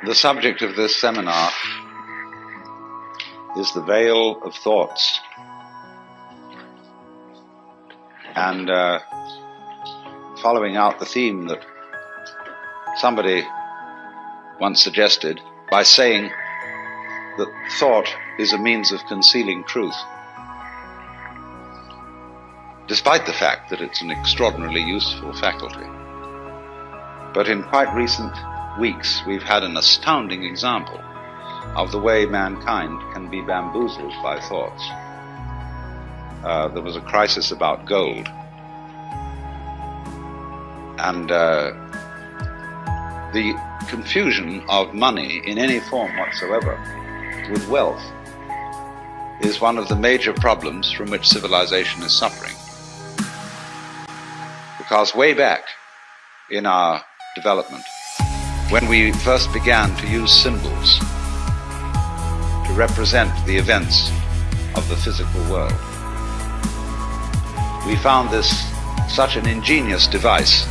The subject of this seminar is the veil of thoughts. And following out the theme that somebody once suggested by saying that thought is a means of concealing truth, despite the fact that it's an extraordinarily useful faculty. But in quite recent weeks, we've had an astounding example of the way mankind can be bamboozled by thoughts. There was a crisis about gold, and the confusion of money in any form whatsoever with wealth is one of the major problems from which civilization is suffering. Because way back in our development, when we first began to use symbols to represent the events of the physical world, we found this such an ingenious device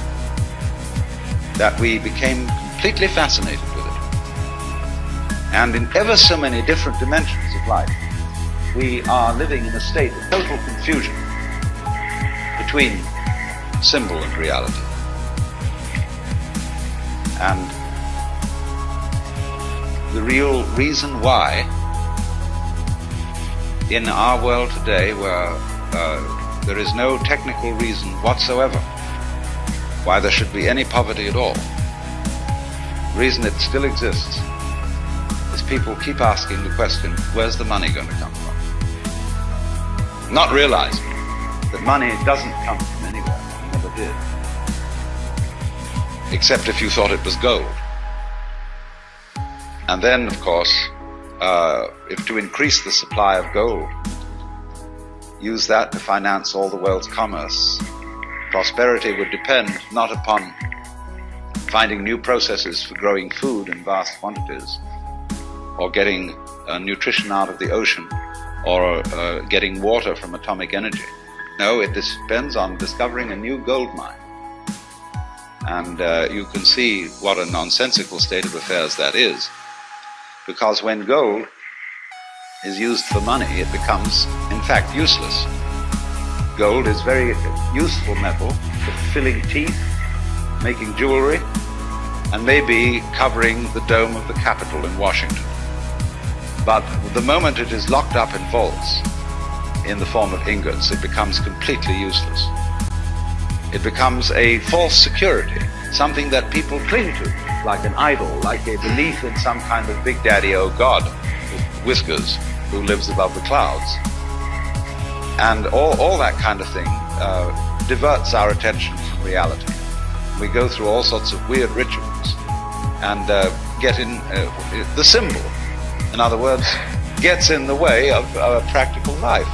that we became completely fascinated with it. And in ever so many different dimensions of life, we are living in a state of total confusion between symbol and reality. And the real reason why in our world today, where there is no technical reason whatsoever why there should be any poverty at all, the reason it still exists is people keep asking the question, where's the money going to come from? Not realizing that money doesn't come from anywhere, it never did. Except if you thought it was gold. And then, of course, if to increase the supply of gold, use that to finance all the world's commerce, prosperity would depend not upon finding new processes for growing food in vast quantities, or getting nutrition out of the ocean, or getting water from atomic energy. No, it depends on discovering a new gold mine. And you can see what a nonsensical state of affairs that is. Because when gold is used for money, it becomes, in fact, useless. Gold is very useful metal for filling teeth, making jewelry, and maybe covering the dome of the Capitol in Washington. But the moment it is locked up in vaults in the form of ingots, it becomes completely useless. It becomes a false security, something that people cling to, like an idol, like a belief in some kind of big daddy, oh God, with whiskers, who lives above the clouds. And all that kind of thing diverts our attention from reality. We go through all sorts of weird rituals and get in the symbol, in other words, gets in the way of practical life.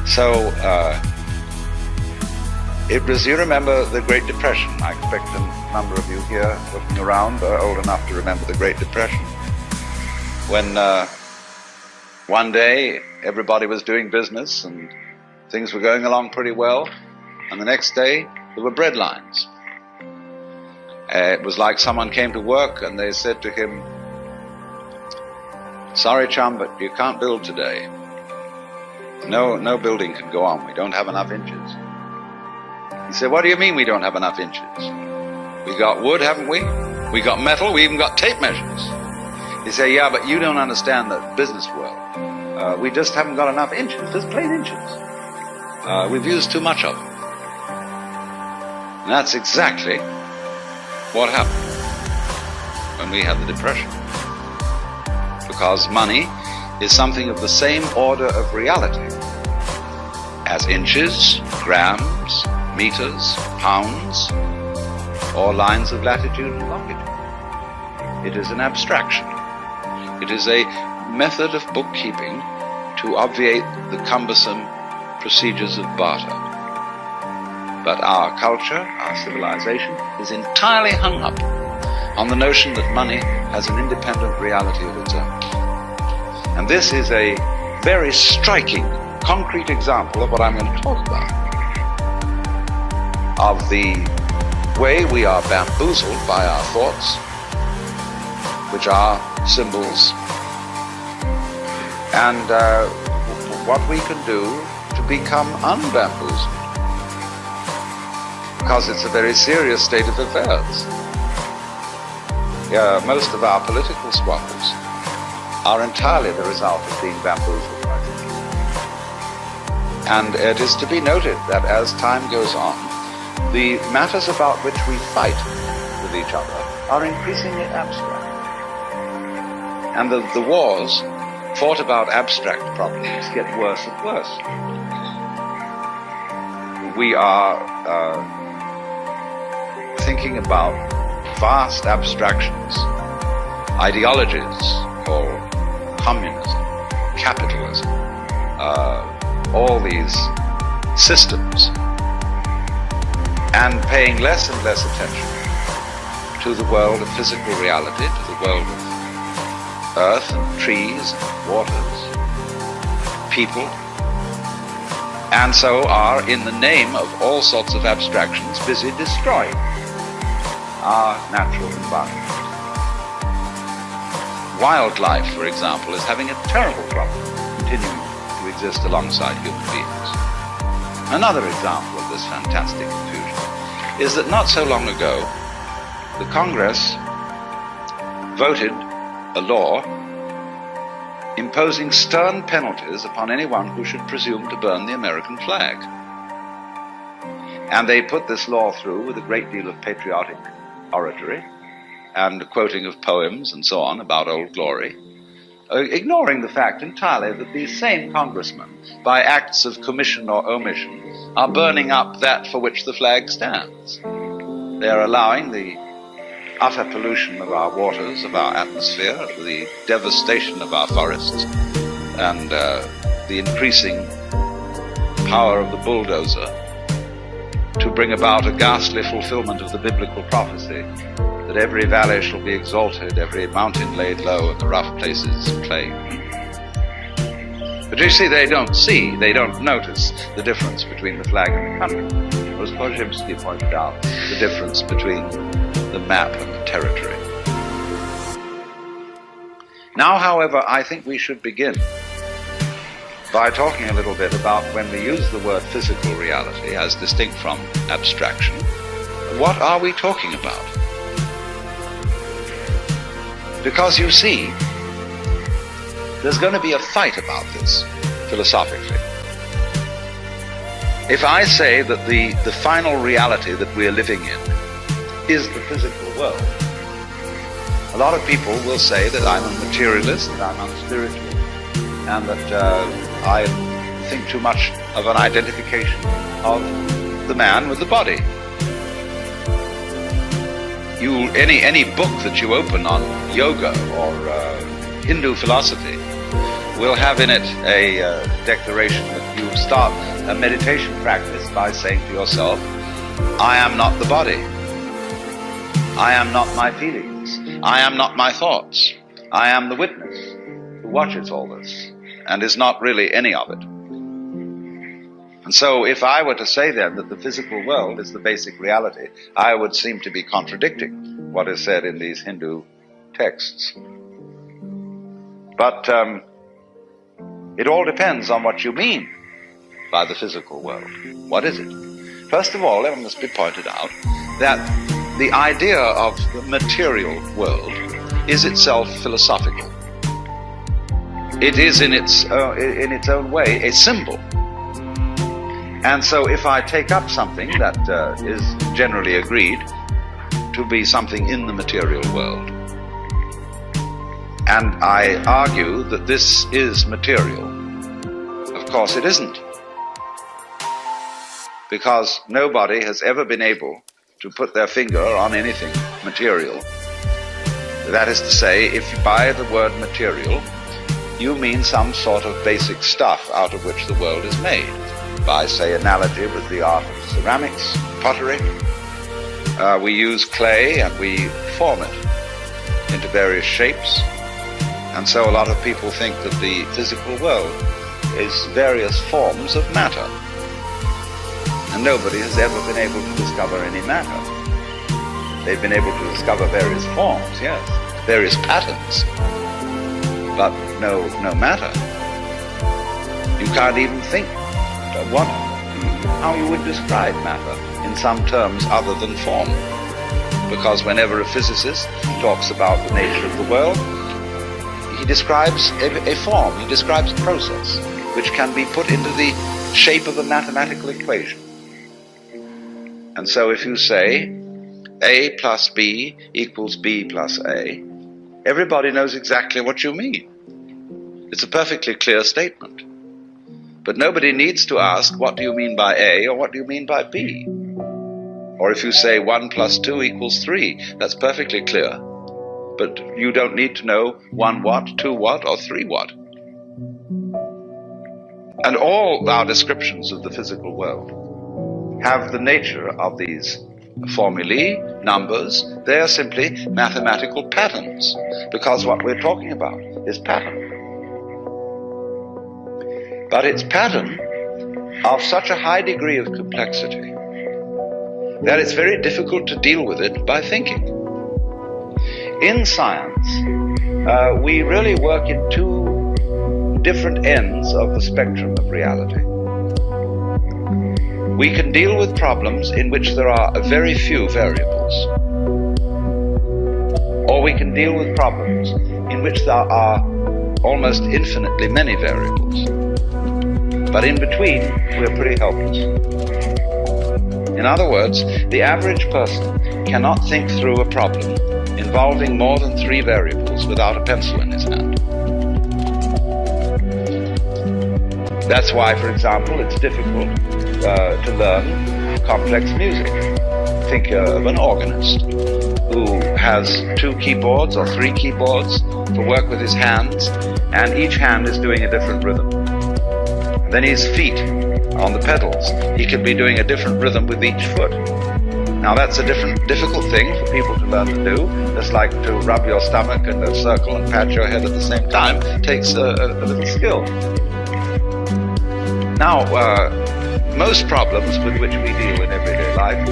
So it was, you remember the Great Depression. I expect a number of you here looking around are old enough to remember the Great Depression. When one day everybody was doing business and things were going along pretty well, and the next day there were bread lines. It was like someone came to work and they said to him, "Sorry, chum, but you can't build today. No building can go on. We don't have enough inches." He said, "What do you mean we don't have enough inches? We got wood, haven't we? We got metal, we even got tape measures." He said, "Yeah, but you don't understand the business world. We just haven't got enough inches, just plain inches. We've used too much of them." And that's exactly what happened when we had the Depression. Because money is something of the same order of reality as inches, grams, meters, pounds, or lines of latitude and longitude. It is an abstraction. It is a method of bookkeeping to obviate the cumbersome procedures of barter. But our culture, our civilization, is entirely hung up on the notion that money has an independent reality of its own. And this is a very striking, concrete example of what I'm going to talk about, of the way we are bamboozled by our thoughts, which are symbols, and what we can do to become unbamboozled, because it's a very serious state of affairs. Most of our political squabbles are entirely the result of being bamboozled, I think. And it is to be noted that as time goes on, the matters about which we fight with each other are increasingly abstract. And the wars fought about abstract problems get worse and worse. We are thinking about vast abstractions, ideologies called communism, capitalism, all these systems, and paying less and less attention to the world of physical reality, to the world of earth and trees and waters, people, and so are, in the name of all sorts of abstractions, busy destroying our natural environment. Wildlife, for example, is having a terrible problem continuing to exist alongside human beings. Another example of this fantastic confusion is that not so long ago, the Congress voted a law imposing stern penalties upon anyone who should presume to burn the American flag. And they put this law through with a great deal of patriotic oratory and quoting of poems and so on about Old Glory, ignoring the fact entirely that these same congressmen, by acts of commission or omission, are burning up that for which the flag stands. They are allowing the utter pollution of our waters, of our atmosphere, the devastation of our forests, and the increasing power of the bulldozer to bring about a ghastly fulfillment of the biblical prophecy that every valley shall be exalted, every mountain laid low, and the rough places plain. But you see, they don't notice the difference between the flag and the country. As Chillmix pointed out, the difference between the map and the territory. Now, however, I think we should begin by talking a little bit about when we use the word physical reality as distinct from abstraction. What are we talking about? Because you see, there's going to be a fight about this philosophically. If I say that the final reality that we're living in is the physical world, a lot of people will say that I'm a materialist, that I'm unspiritual, and that I think too much of an identification of the man with the body. Any book that you open on yoga or Hindu philosophy will have in it a declaration that you start a meditation practice by saying to yourself, I am not the body. I am not my feelings. I am not my thoughts. I am the witness who watches all this and is not really any of it. And so if I were to say then that the physical world is the basic reality, I would seem to be contradicting what is said in these Hindu texts. But it all depends on what you mean by the physical world. What is it? First of all, it must be pointed out that the idea of the material world is itself philosophical. It is in its own way a symbol. And so if I take up something that is generally agreed to be something in the material world, and I argue that this is material, of course it isn't. Because nobody has ever been able to put their finger on anything material. That is to say, if you by the word material, you mean some sort of basic stuff out of which the world is made. By, say, analogy with the art of ceramics, pottery, we use clay and we form it into various shapes. And so a lot of people think that the physical world is various forms of matter. And nobody has ever been able to discover any matter. They've been able to discover various forms, yes, various patterns, but no matter. You can't even think how you would describe matter in some terms other than form. Because whenever a physicist talks about the nature of the world, he describes a form, he describes a process, which can be put into the shape of a mathematical equation. And so if you say A plus B equals B plus A, everybody knows exactly what you mean. It's a perfectly clear statement. But nobody needs to ask, what do you mean by A or what do you mean by B? Or if you say 1 plus 2 equals 3, that's perfectly clear. But you don't need to know 1 what, 2 what, or 3 what. And all our descriptions of the physical world have the nature of these formulae, numbers. They are simply mathematical patterns, because what we're talking about is pattern. But it's pattern of such a high degree of complexity that it's very difficult to deal with it by thinking. In science, we really work in two different ends of the spectrum of reality. We can deal with problems in which there are very few variables, or we can deal with problems in which there are almost infinitely many variables. But in between, we're pretty helpless. In other words, the average person cannot think through a problem involving more than 3 variables without a pencil in his hand. That's why, for example, it's difficult to learn complex music. Think of an organist who has 2 keyboards or 3 keyboards to work with his hands, and each hand is doing a different rhythm. Then his feet on the pedals, he can be doing a different rhythm with each foot. Now that's a difficult thing for people to learn to do. Just like to rub your stomach and a circle and pat your head at the same time takes a little skill. Now, most problems with which we deal in everyday life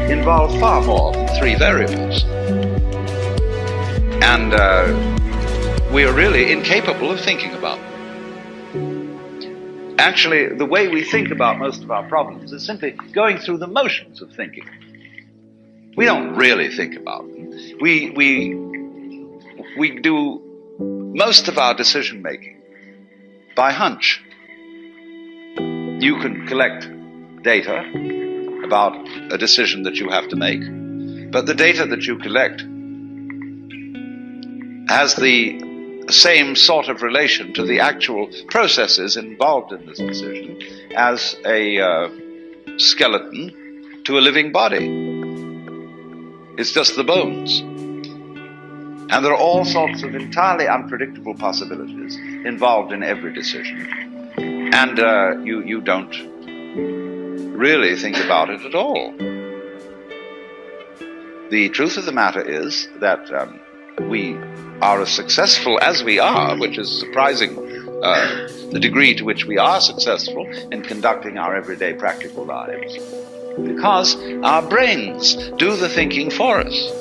involve far more than 3 variables. And we are really incapable of thinking about them. Actually, the way we think about most of our problems is simply going through the motions of thinking. We don't really think about them. We do most of our decision making by hunch. You can collect data about a decision that you have to make, but the data that you collect has the same sort of relation to the actual processes involved in this decision as a skeleton to a living body. It's just the bones. And there are all sorts of entirely unpredictable possibilities involved in every decision. And you don't really think about it at all. The truth of the matter is that we are as successful as we are, which is surprising, the degree to which we are successful in conducting our everyday practical lives, because our brains do the thinking for us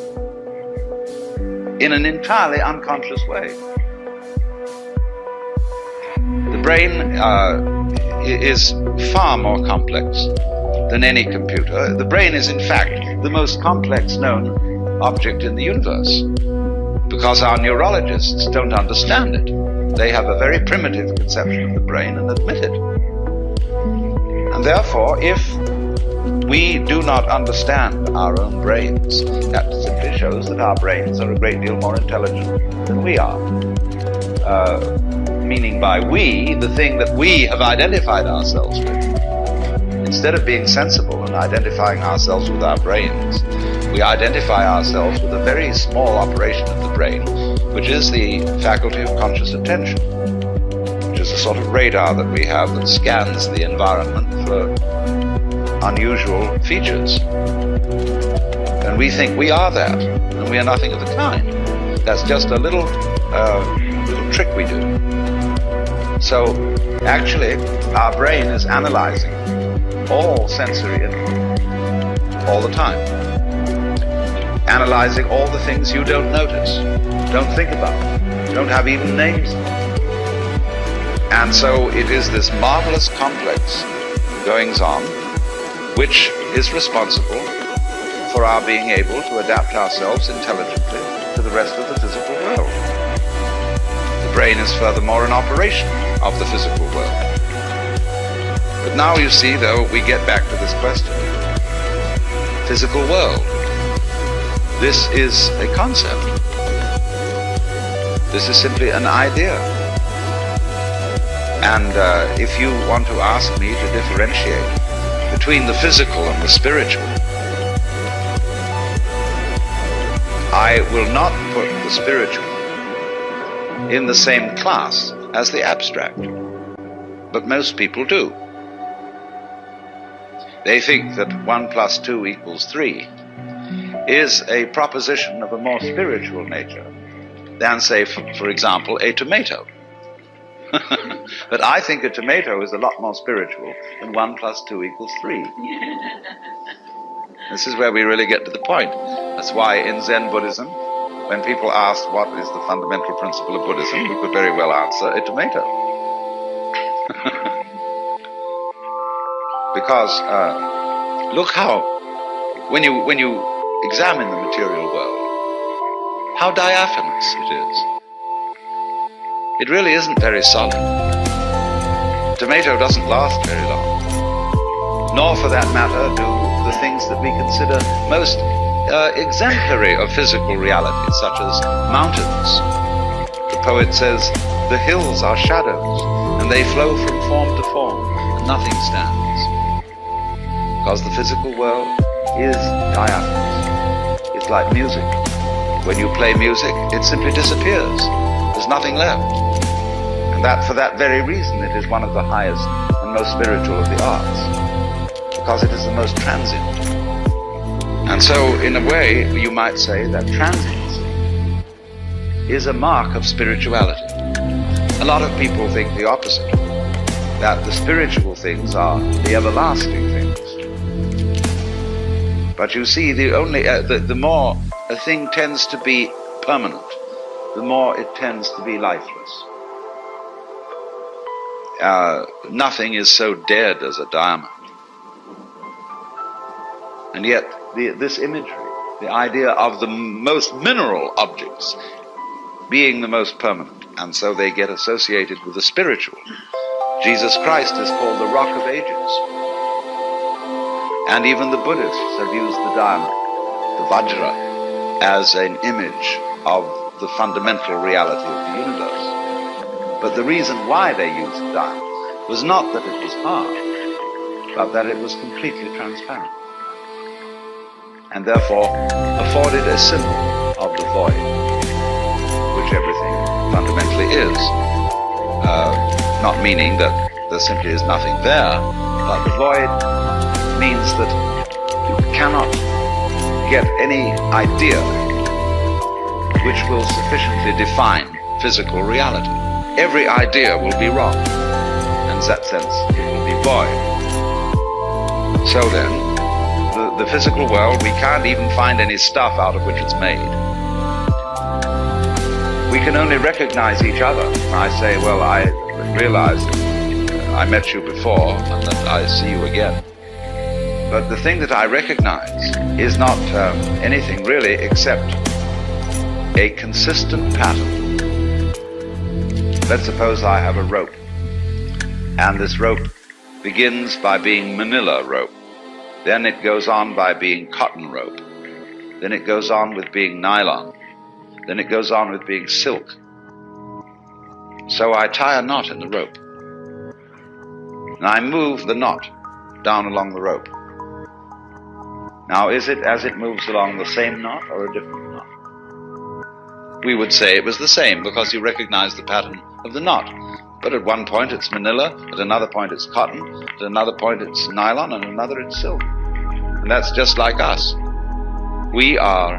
in an entirely unconscious way. The brain is far more complex than any computer. The brain is, in fact, the most complex known object in the universe, because our neurologists don't understand it. They have a very primitive conception of the brain and admit it. And therefore, if we do not understand our own brains, that simply shows that our brains are a great deal more intelligent than we are. Meaning by we, the thing that we have identified ourselves with. Instead of being sensible and identifying ourselves with our brains, we identify ourselves with a very small operation of the brain, which is the faculty of conscious attention, which is a sort of radar that we have that scans the environment for unusual features. And we think we are that, and we are nothing of the kind. That's just a little trick we do. So actually, our brain is analyzing all sensory input all the time. analyzing all the things you don't notice, don't think about, don't have even names for. And so it is this marvelous complex goings-on which is responsible for our being able to adapt ourselves intelligently to the rest of the physical world. The brain is furthermore an operation of the physical world. But now you see, though, we get back to this question. Physical world. This is a concept. This is simply an idea. And if you want to ask me to differentiate between the physical and the spiritual, I will not put the spiritual in the same class as the abstract. But most people do. They think that 1 + 2 = 3 is a proposition of a more spiritual nature than, say, for example, a tomato. But I think a tomato is a lot more spiritual than 1 + 2 = 3. This is where we really get to the point. That's why in Zen Buddhism, when people ask what is the fundamental principle of Buddhism, we could very well answer a tomato. Because look how, when you examine the material world, how diaphanous it is. It really isn't very solid. A tomato doesn't last very long. Nor, for that matter, do the things that we consider most exemplary of physical reality, such as mountains. The poet says, "The hills are shadows, and they flow from form to form, and nothing stands." Because the physical world is diaphanous. It's like music. When you play music, it simply disappears. There's nothing left. And that, for that very reason, it is one of the highest and most spiritual of the arts. Because it is the most transient. And so, in a way, you might say that transiency is a mark of spirituality. A lot of people think the opposite, that the spiritual things are the everlasting things. But you see, the more a thing tends to be permanent, the more it tends to be lifeless. Nothing is so dead as a diamond. And yet, this imagery, the idea of the most mineral objects being the most permanent, and so they get associated with the spiritual. Jesus Christ is called the Rock of Ages. And even the Buddhists have used the diamond, the Vajra, as an image of the fundamental reality of the universe. But the reason why they used the diamond was not that it was hard, but that it was completely transparent, and therefore afforded a symbol of the void, which everything fundamentally is. Not meaning that there simply is nothing there, but the void means that you cannot get any idea which will sufficiently define physical reality. Every idea will be wrong, and in that sense it will be void. So then, the physical world, we can't even find any stuff out of which it's made. We can only recognize each other. I say, well, I realize I met you before and that I see you again. But the thing that I recognize is not anything really except a consistent pattern. Let's suppose I have a rope, and this rope begins by being manila rope. Then it goes on by being cotton rope. Then it goes on with being nylon. Then it goes on with being silk. So I tie a knot in the rope. And I move the knot down along the rope. Now, is it as it moves along the same knot or a different knot? We would say it was the same because you recognize the pattern of the knot. But at one point it's manila, at another point it's cotton, at another point it's nylon, and another it's silk. And that's just like us. We are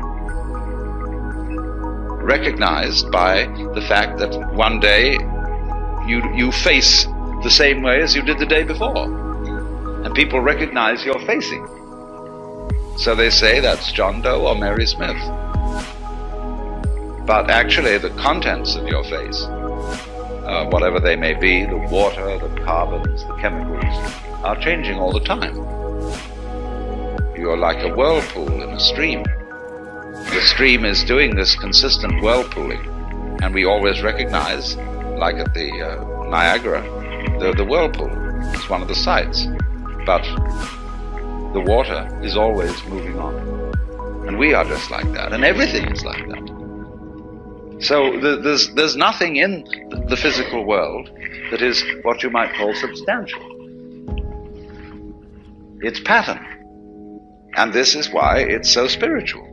recognized by the fact that one day you face the same way as you did the day before. And people recognize your facing. So they say that's John Doe or Mary Smith. But actually the contents of your face, whatever they may be, the water, the carbons, the chemicals, are changing all the time. You're like a whirlpool in a stream. The stream is doing this consistent whirlpooling, and we always recognize, like at the Niagara, the whirlpool is one of the sights. But the water is always moving on. And we are just like that, and everything is like that. So there's nothing in the physical world that is what you might call substantial. It's pattern. And this is why it's so spiritual.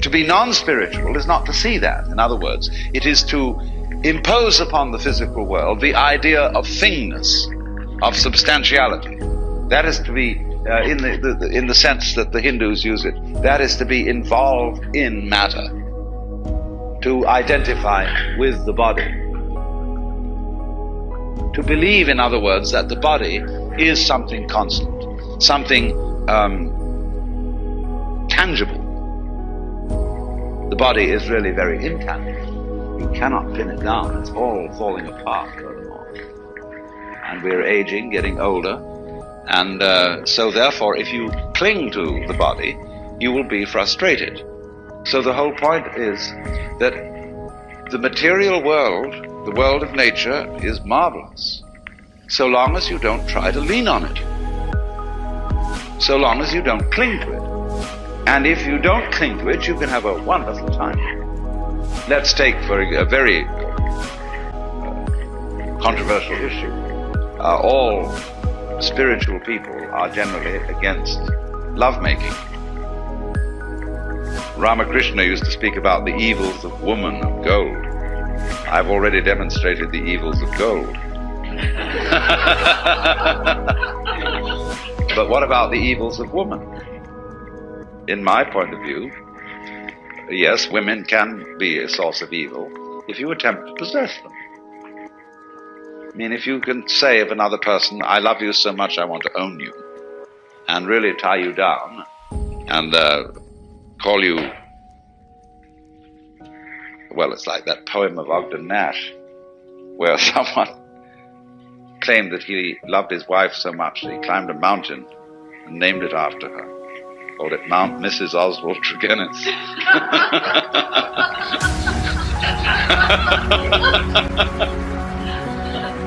To be non-spiritual is not to see that. In other words, it is to impose upon the physical world the idea of thingness, of substantiality. That is to be, in the sense that the Hindus use it, that is to be involved in matter, to identify with the body. To believe, in other words, that the body is something constant, something tangible. The body is really very intangible. You cannot pin it down. It's all falling apart furthermore. And we're aging, getting older, and so therefore if you cling to the body, you will be frustrated. So the whole point is that the material world, the world of nature, is marvelous, so long as you don't try to lean on it, so long as you don't cling to it. And if you don't cling to it, you can have a wonderful time. Let's take for a very controversial issue. All spiritual people are generally against lovemaking. Ramakrishna used to speak about the evils of woman and gold. I've already demonstrated the evils of gold. But what about the evils of woman? In my point of view, yes, women can be a source of evil if you attempt to possess them. I mean, if you can say of another person, I love you so much I want to own you, and really tie you down and call you, well, it's like that poem of Ogden Nash, where someone claimed that he loved his wife so much that he climbed a mountain and named it after her. Called it Mount Mrs. Oswald Tregennis.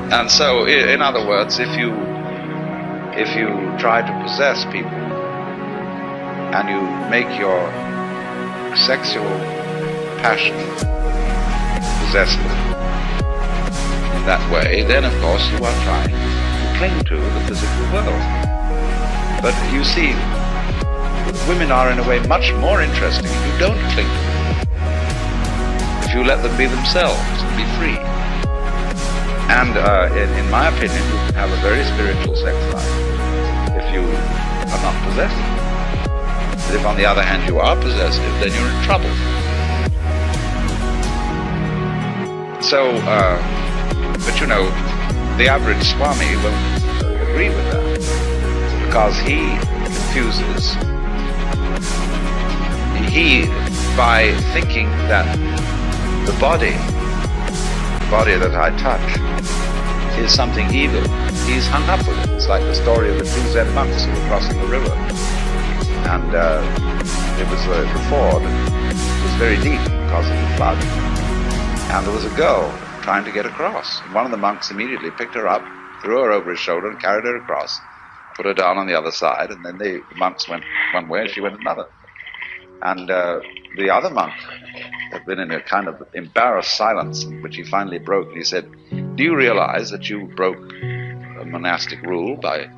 And so, in other words, if you try to possess people and you make your sexual passion possessive in that way, then of course you are trying to cling to the physical world. But you see, women are in a way much more interesting if you don't cling to them, if you let them be themselves and be free. And in my opinion, you can have a very spiritual sex life if you are not possessive. But if on the other hand you are possessive, then you're in trouble. So, but you know, the average Swami won't agree with that, because he confuses. By thinking that the body that I touch is something evil, he's hung up with it. It's like the story of the two Zen monks who were crossing the river. And it was the ford was very deep because of the flood. And there was a girl trying to get across. And one of the monks immediately picked her up, threw her over his shoulder and carried her across, put her down on the other side, and then the monks went one way and she went another. And the other monk had been in a kind of embarrassed silence, which he finally broke. And he said, do you realize that you broke a monastic rule by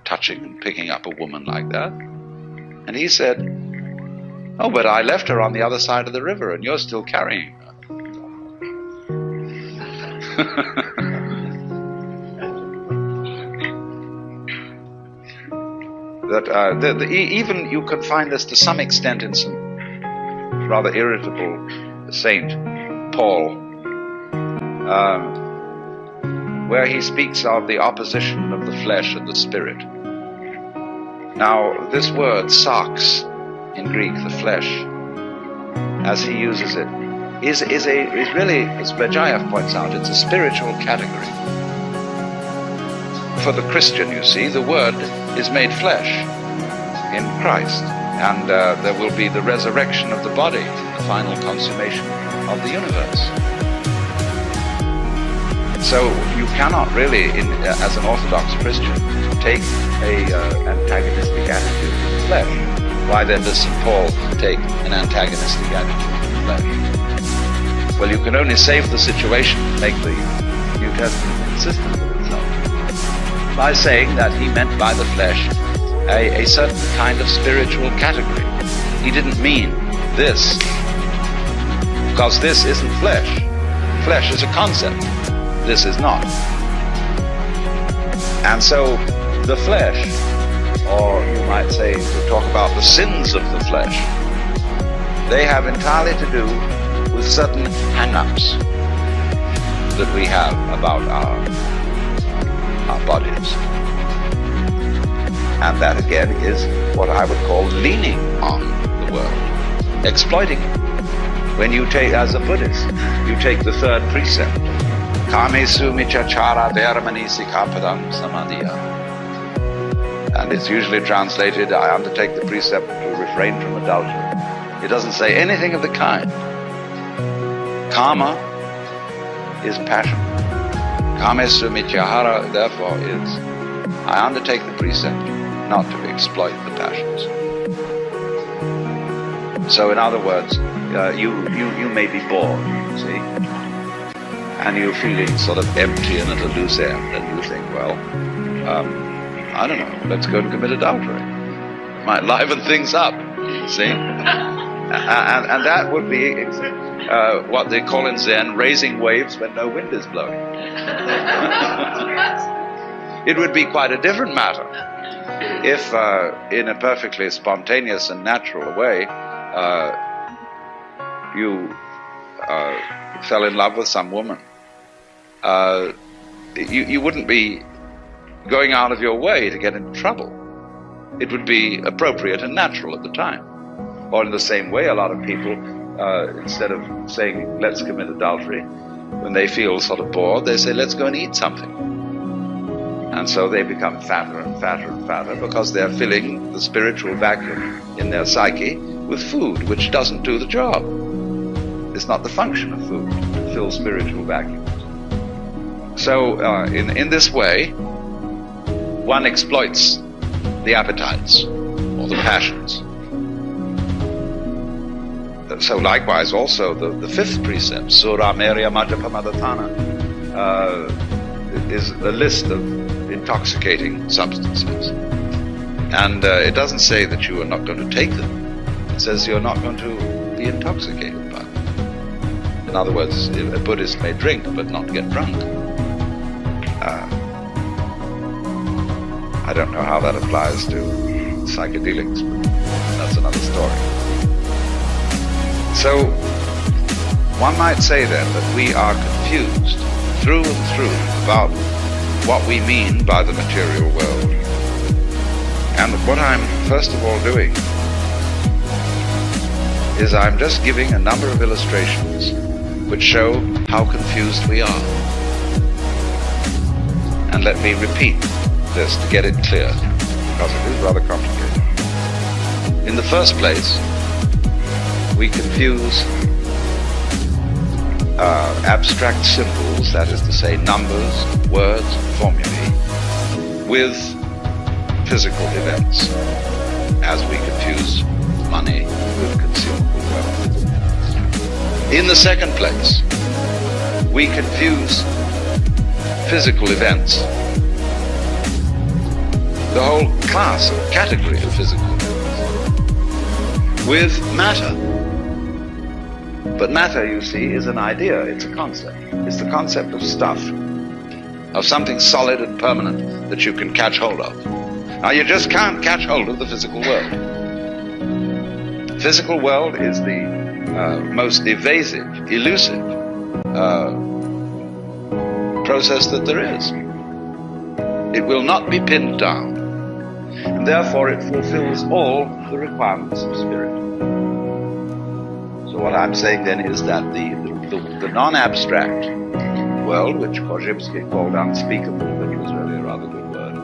touching and picking up a woman like that? And he said, oh, but I left her on the other side of the river and you're still carrying her. That even you can find this to some extent in some rather irritable Saint Paul, where he speaks of the opposition of the flesh and the spirit. Now, this word, sarx, in Greek, the flesh, as he uses it, is really, as Berjayev points out, it's a spiritual category. For the Christian, you see, the Word is made flesh in Christ, and there will be the resurrection of the body, the final consummation of the universe. So you cannot really, as an Orthodox Christian, take an antagonistic attitude to the flesh. Why then does St. Paul take an antagonistic attitude to the flesh? Well, you can only save the situation, make the New Testament consistent with itself, by saying that he meant by the flesh a certain kind of spiritual category. He didn't mean this, because this isn't flesh. Flesh is a concept. This is not. And so the flesh, or you might say, to talk about the sins of the flesh, they have entirely to do with certain hang-ups that we have about our bodies. And that again is what I would call leaning on the world, exploiting it. When you take, as a Buddhist, you take the third precept, Kamesu michachara dharmani sikhapadam samadhiya. And it's usually translated, I undertake the precept to refrain from adultery. It doesn't say anything of the kind. Kama is passion. Kamesu michahara, therefore, is, I undertake the precept not to exploit the passions. So in other words, you may be bored, see? And you're feeling sort of empty and at a loose end, and you think, well, I don't know, let's go and commit adultery. Might liven things up, see? And that would be what they call in Zen, raising waves when no wind is blowing. It would be quite a different matter if, in a perfectly spontaneous and natural way, you fell in love with some woman. You wouldn't be going out of your way to get into trouble. It would be appropriate and natural at the time. Or in the same way, a lot of people, instead of saying, let's commit adultery, when they feel sort of bored, they say, let's go and eat something. And so they become fatter and fatter and fatter because they're filling the spiritual vacuum in their psyche with food, which doesn't do the job. It's not the function of food to fill spiritual vacuums. So in this way, one exploits the appetites or the passions. So likewise also the fifth precept, Sura Merya Majapamadatana, is a list of intoxicating substances. And it doesn't say that you are not going to take them. It says you're not going to be intoxicated by them. In other words, a Buddhist may drink but not get drunk. I don't know how that applies to psychedelics, but that's another story. So, one might say then that we are confused through and through about what we mean by the material world. And what I'm first of all doing is I'm just giving a number of illustrations which show how confused we are. And let me repeat this to get it clear, because it is rather complicated. In the first place, we confuse abstract symbols, that is to say numbers, words, formulae, with physical events, as we confuse money with consumable wealth. In the second place, we confuse physical events, the whole class or category of physical events, with matter. But matter, you see, is an idea, it's a concept. It's the concept of stuff, of something solid and permanent that you can catch hold of. Now, you just can't catch hold of the physical world. The physical world is the most evasive, elusive process that there is. It will not be pinned down. And therefore it fulfills all the requirements of spirit. So what I'm saying then is that the non-abstract world, which Chillmix called unspeakable, which was really a rather good word,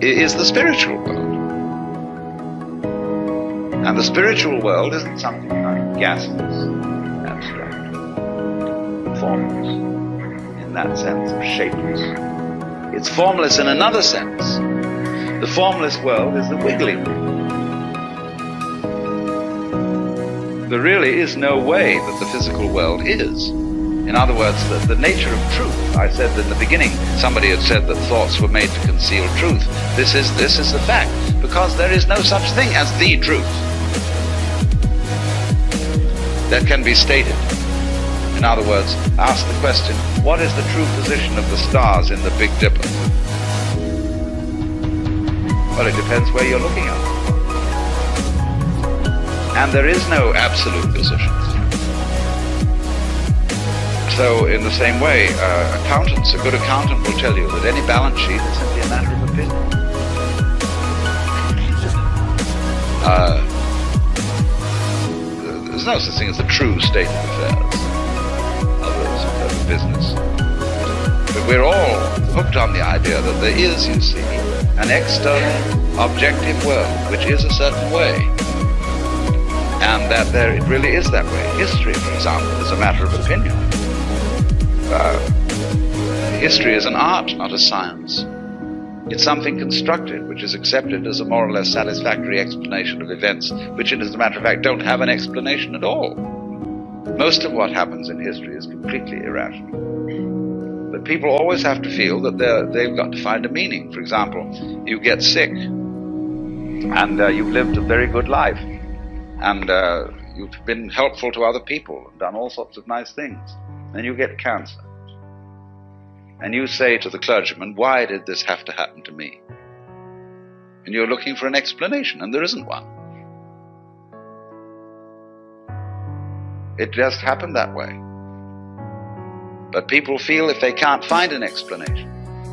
is the spiritual world. And the spiritual world isn't something like gaseous, abstract, formless, in that sense of shapeless. It's formless in another sense. The formless world is the wiggly world. There really is no way that the physical world is. In other words, the nature of truth. I said in the beginning, somebody had said that thoughts were made to conceal truth. This is the fact, because there is no such thing as the truth that can be stated. In other words, ask the question, what is the true position of the stars in the Big Dipper? Well, it depends where you're looking at. And there is no absolute position. So in the same way, accountants, a good accountant will tell you that any balance sheet is simply a matter of opinion. There's no such thing as the true state of affairs, others of business. But we're all hooked on the idea that there is, you see, an external, objective world, which is a certain way. And that it really is that way. History, for example, is a matter of opinion. History is an art, not a science. It's something constructed, which is accepted as a more or less satisfactory explanation of events, which, as a matter of fact, don't have an explanation at all. Most of what happens in history is completely irrational. But people always have to feel that they've got to find a meaning. For example, you get sick, and you've lived a very good life, and you've been helpful to other people and done all sorts of nice things. Then you get cancer. And you say to the clergyman, why did this have to happen to me? And you're looking for an explanation, and there isn't one. It just happened that way. But people feel if they can't find an explanation,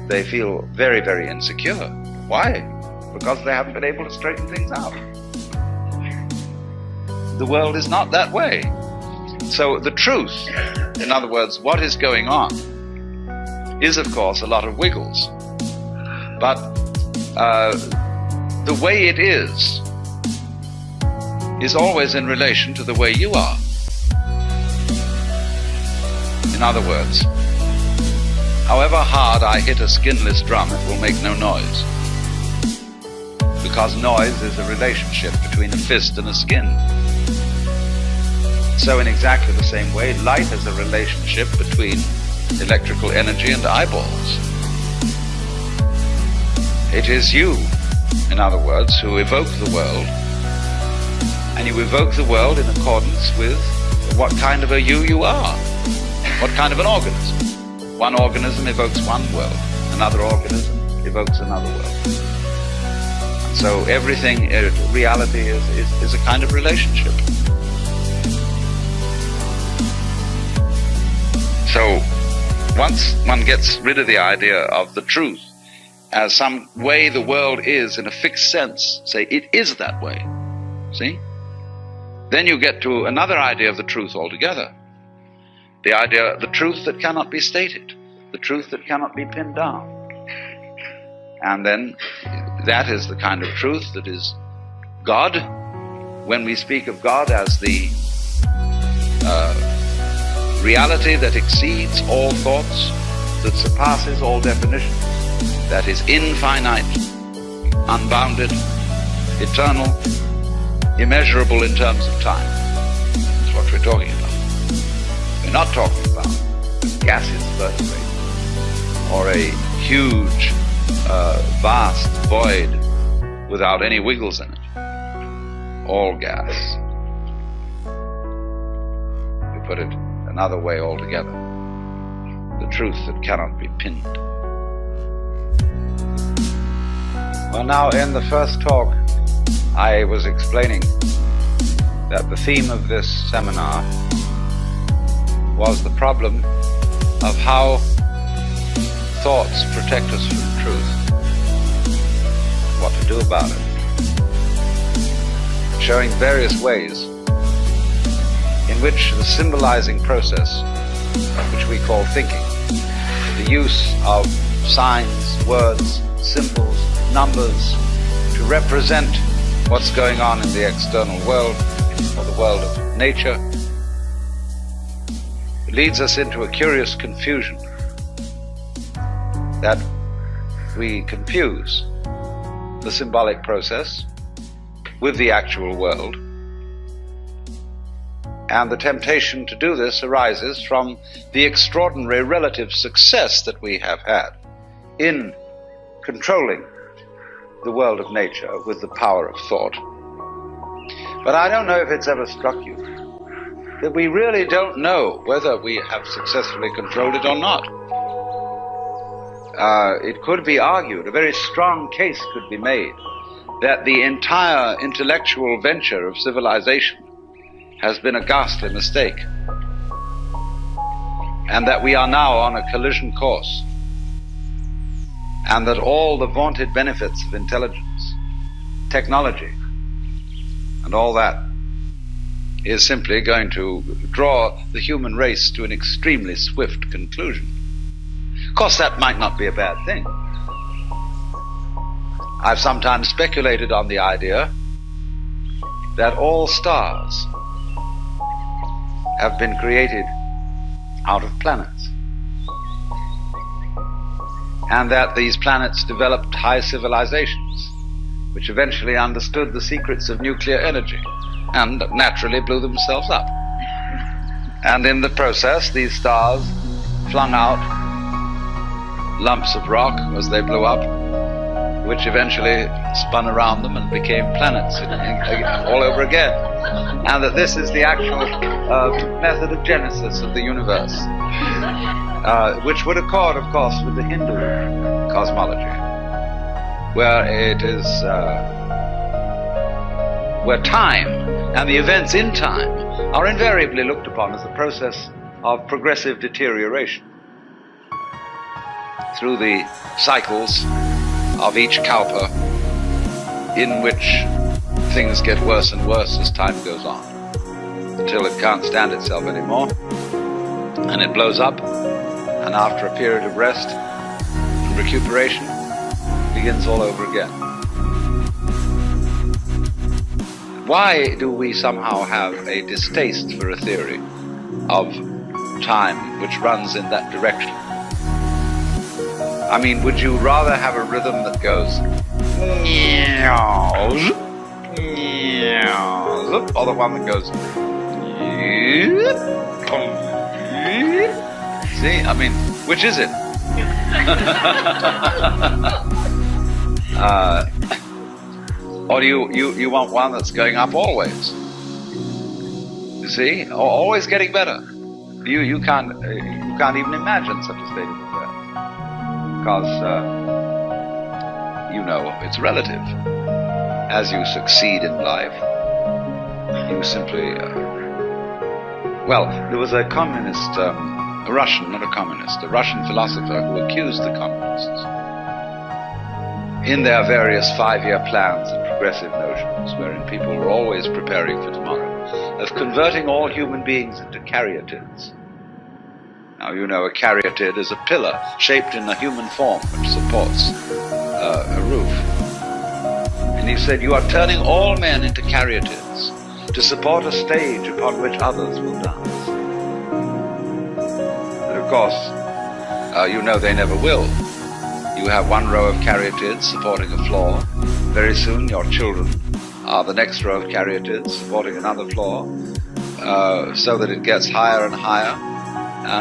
they feel very, very insecure. Why? Because they haven't been able to straighten things out. The world is not that way. So the truth, in other words, what is going on, is of course a lot of wiggles. But the way it is always in relation to the way you are. In other words, however hard I hit a skinless drum, it will make no noise. Because noise is a relationship between a fist and a skin. So in exactly the same way, light is a relationship between electrical energy and eyeballs. It is you, in other words, who evoke the world, and you evoke the world in accordance with what kind of a you are, what kind of an organism. One organism evokes one world, another organism evokes another world. And so everything, reality is a kind of relationship. So once one gets rid of the idea of the truth as some way the world is in a fixed sense, say it is that way, see? Then you get to another idea of the truth altogether. The idea, the truth that cannot be stated, the truth that cannot be pinned down. And then that is the kind of truth that is God. When we speak of God as the reality that exceeds all thoughts, that surpasses all definitions, that is infinite, unbounded, eternal, immeasurable in terms of time. That's what we're talking about. We're not talking about a gaseous vertebrate or a huge, vast void without any wiggles in it. All gas. We put it another way altogether. The truth that cannot be pinned. Well, now in the first talk, I was explaining that the theme of this seminar was the problem of how thoughts protect us from truth. do about it, showing various ways in which the symbolizing process, which we call thinking, the use of signs, words, symbols, numbers to represent what's going on in the external world or the world of nature, leads us into a curious confusion that we confuse the symbolic process with the actual world. And the temptation to do this arises from the extraordinary relative success that we have had in controlling the world of nature with the power of thought. But I don't know if it's ever struck you that we really don't know whether we have successfully controlled it or not. It could be argued, a very strong case could be made, that the entire intellectual venture of civilization has been a ghastly mistake, and that we are now on a collision course, and that all the vaunted benefits of intelligence, technology, and all that is simply going to draw the human race to an extremely swift conclusion. Of course, that might not be a bad thing. I've sometimes speculated on the idea that all stars have been created out of planets, and that these planets developed high civilizations which eventually understood the secrets of nuclear energy and naturally blew themselves up. And in the process, these stars flung out lumps of rock as they blew up, which eventually spun around them and became planets all over again. And that this is the actual method of genesis of the universe, which would accord, of course, with the Hindu cosmology, where it is where time and the events in time are invariably looked upon as a process of progressive deterioration through the cycles of each kalpa, in which things get worse and worse as time goes on, until it can't stand itself anymore, and it blows up, and after a period of rest and recuperation, begins all over again. Why do we somehow have a distaste for a theory of time which runs in that direction? I mean, would you rather have a rhythm that goes or the one that goes see, I mean, which is it? Or do you want one that's going up always? You see, always getting better. You can't even imagine such a state of affairs, because you know it's relative. As you succeed in life, you simply well, there was a communist, a Russian philosopher who accused the communists in their various 5-year plans and progressive notions, wherein people were always preparing for tomorrow, of converting all human beings into caryatids. Now, you know, a caryatid is a pillar shaped in a human form which supports a roof. And he said, you are turning all men into caryatids to support a stage upon which others will dance. But of course, you know they never will. You have one row of caryatids supporting a floor. Very soon your children are the next row of caryatids supporting another floor, so that it gets higher and higher.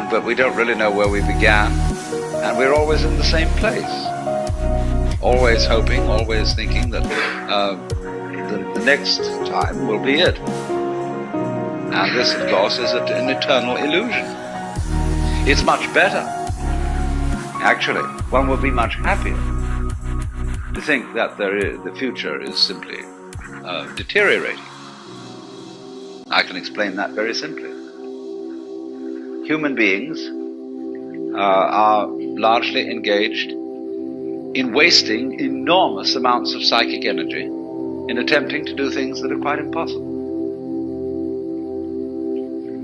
But we don't really know where we began, and we're always in the same place. Always hoping, always thinking that the next time will be it. And this, of course, is an eternal illusion. It's much better. Actually, one would be much happier to think that the future is simply deteriorating. I can explain that very simply. Human beings are largely engaged in wasting enormous amounts of psychic energy in attempting to do things that are quite impossible.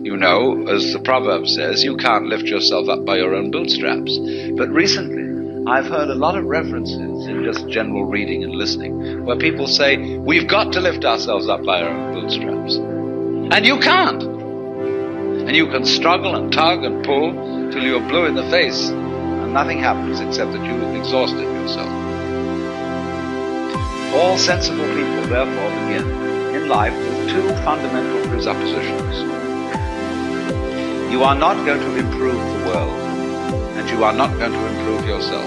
You know, as the proverb says, you can't lift yourself up by your own bootstraps. But recently, I've heard a lot of references in just general reading and listening where people say, we've got to lift ourselves up by our own bootstraps. And you can't. And you can struggle and tug and pull till you're blue in the face and nothing happens except that you've exhausted yourself. All sensible people, therefore, begin in life with two fundamental presuppositions. You are not going to improve the world, and you are not going to improve yourself.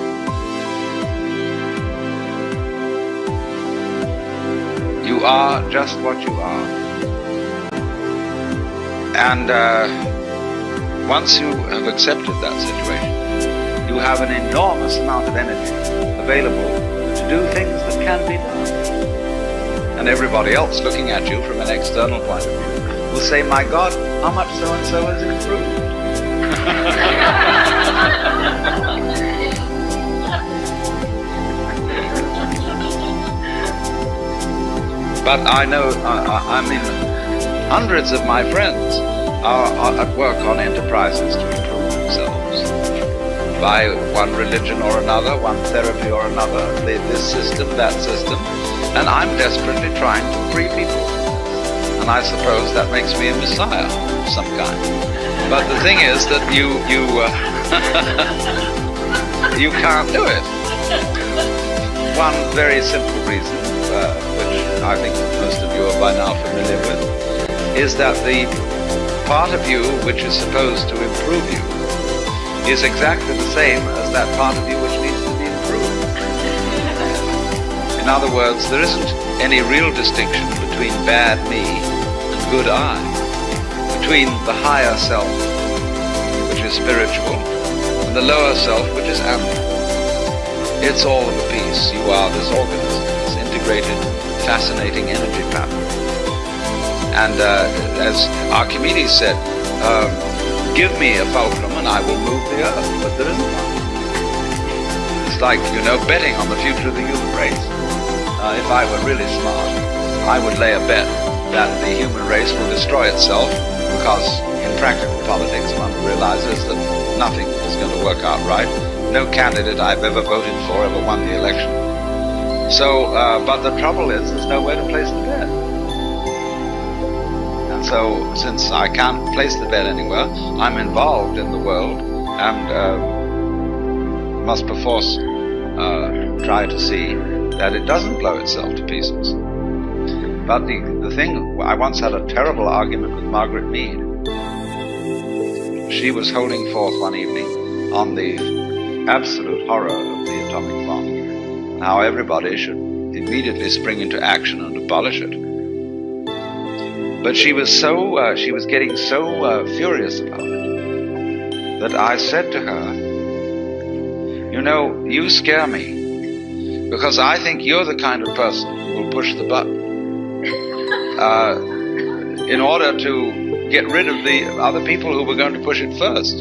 You are just what you are. And once you have accepted that situation, you have an enormous amount of energy available to do things that can be done. And everybody else looking at you from an external point of view will say, my God, how much so-and-so has improved. But I know, I mean, hundreds of my friends are at work on enterprises to improve themselves. By one religion or another, one therapy or another, this system, that system, and I'm desperately trying to free people. And I suppose that makes me a messiah of some kind. But the thing is that you can't do it. One very simple reason, which I think most of you are by now familiar with, is that the part of you which is supposed to improve you is exactly the same as that part of you which needs to be improved. In other words, there isn't any real distinction between bad me and good I, between the higher self, which is spiritual, and the lower self, which is animal. It's all of a piece. You are this organism, this integrated, fascinating energy pattern. And as Archimedes said, give me a fulcrum and I will move the earth, but there isn't one. It's like, you know, betting on the future of the human race. If I were really smart, I would lay a bet that the human race will destroy itself, because in practical politics one realizes that nothing is going to work out right. No candidate I've ever voted for ever won the election. So, but the trouble is, there's nowhere to place the bet. And so, since I can't place the bet anywhere, I'm involved in the world and must perforce try to see that it doesn't blow itself to pieces. But the thing, I once had a terrible argument with Margaret Mead. She was holding forth one evening on the absolute horror of the atomic bomb, and how everybody should immediately spring into action and abolish it. But she was getting so furious about it that I said to her, you know, you scare me, because I think you're the kind of person who will push the button in order to get rid of the other people who were going to push it first.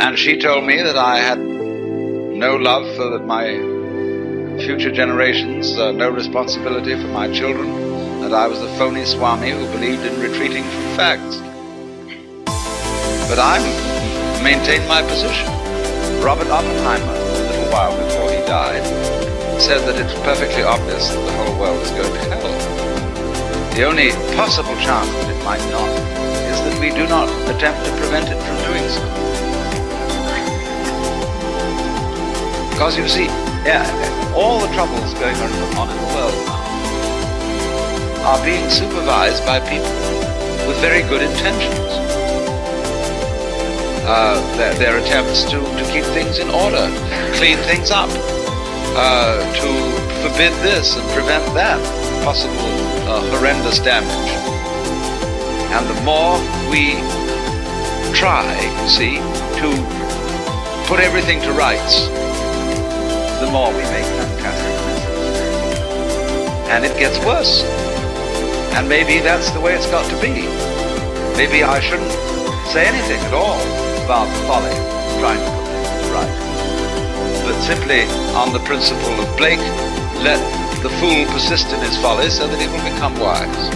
And she told me that I had no love for my future generations, no responsibility for my children, that I was a phony Swami who believed in retreating from facts. But I maintained my position. Robert Oppenheimer, a little while before he died, said that it's perfectly obvious that the whole world is going to hell. The only possible chance that it might not is that we do not attempt to prevent it from doing so. Because you see, all the troubles going on in the world now are being supervised by people with very good intentions. Their attempts to keep things in order, clean things up, to forbid this and prevent that possible horrendous damage. And the more we try, you see, to put everything to rights, the more we make fantastic mistakes. And it gets worse. And maybe that's the way it's got to be. Maybe I shouldn't say anything at all about the folly of trying to put things to rights. but simply on the principle of Blake, let the fool persist in his folly so that he will become wise.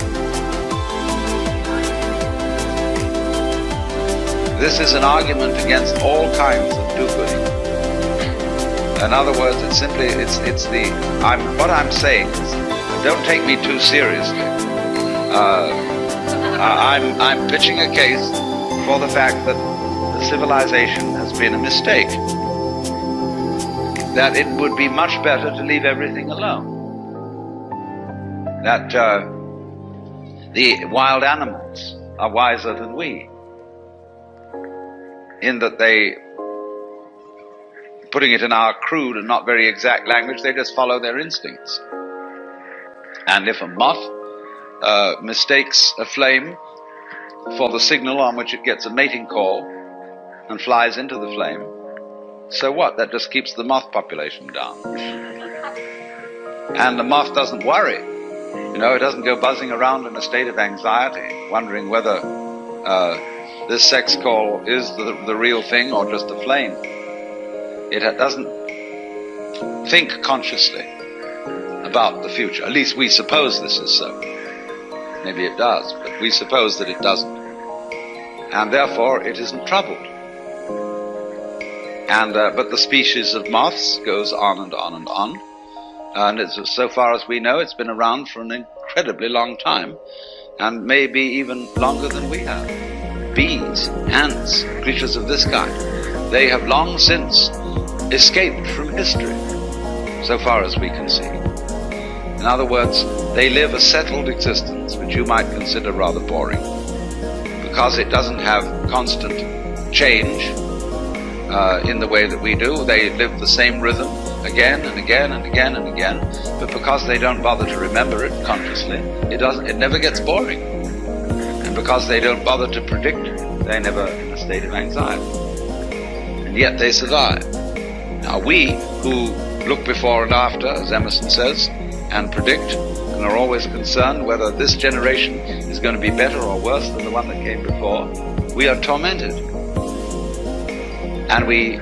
This is an argument against all kinds of do-gooding. In other words, what I'm saying is, don't take me too seriously. I'm pitching a case for the fact that the civilization has been a mistake. That it would be much better to leave everything alone. That the wild animals are wiser than we, in that they, putting it in our crude and not very exact language, they just follow their instincts. And if a moth mistakes a flame for the signal on which it gets a mating call and flies into the flame, so what? That just keeps the moth population down. And the moth doesn't worry. It doesn't go buzzing around in a state of anxiety, wondering whether this sex call is the real thing or just a flame. It doesn't think consciously about the future. At least we suppose this is so. Maybe it does, but we suppose that it doesn't. And therefore it isn't troubled. But the species of moths goes on and on and on. And so far as we know, it's been around for an incredibly long time, and maybe even longer than we have. Bees, ants, creatures of this kind, they have long since escaped from history, so far as we can see. In other words, they live a settled existence, which you might consider rather boring, because it doesn't have constant change in the way that we do. They live the same rhythm again and again and again and again, but because they don't bother to remember it consciously, it never gets boring. And because they don't bother to predict, they're never in a state of anxiety. And yet they survive. Now we, who look before and after, as Emerson says, and predict, and are always concerned whether this generation is going to be better or worse than the one that came before, we are tormented. And we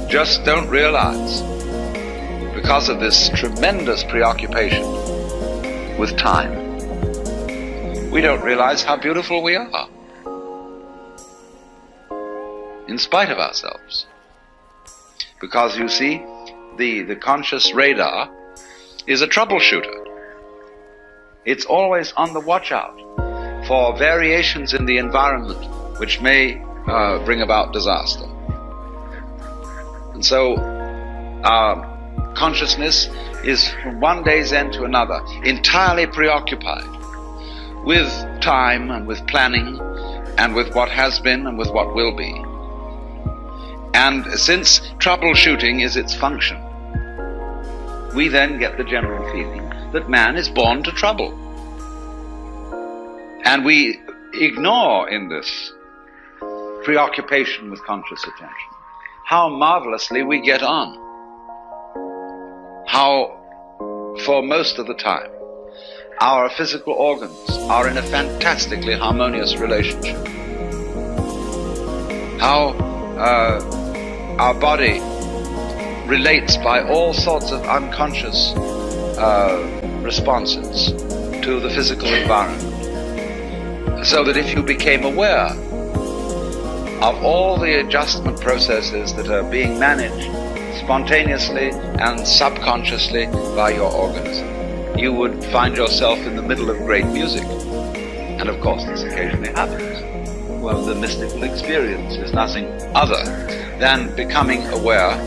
just don't realize, because of this tremendous preoccupation with time, we don't realize how beautiful we are, in spite of ourselves. Because you see, the conscious radar is a troubleshooter. It's always on the watch out for variations in the environment which may bring about disaster. And so our consciousness is from one day's end to another entirely preoccupied with time and with planning and with what has been and with what will be. And since troubleshooting is its function, we then get the general feeling that man is born to trouble. And we ignore in this preoccupation with conscious attention how marvelously we get on. How, for most of the time, our physical organs are in a fantastically harmonious relationship. How our body relates by all sorts of unconscious responses to the physical environment. So that if you became aware of all the adjustment processes that are being managed spontaneously and subconsciously by your organism, you would find yourself in the middle of great music. And of course this occasionally happens. Well, the mystical experience is nothing other than becoming aware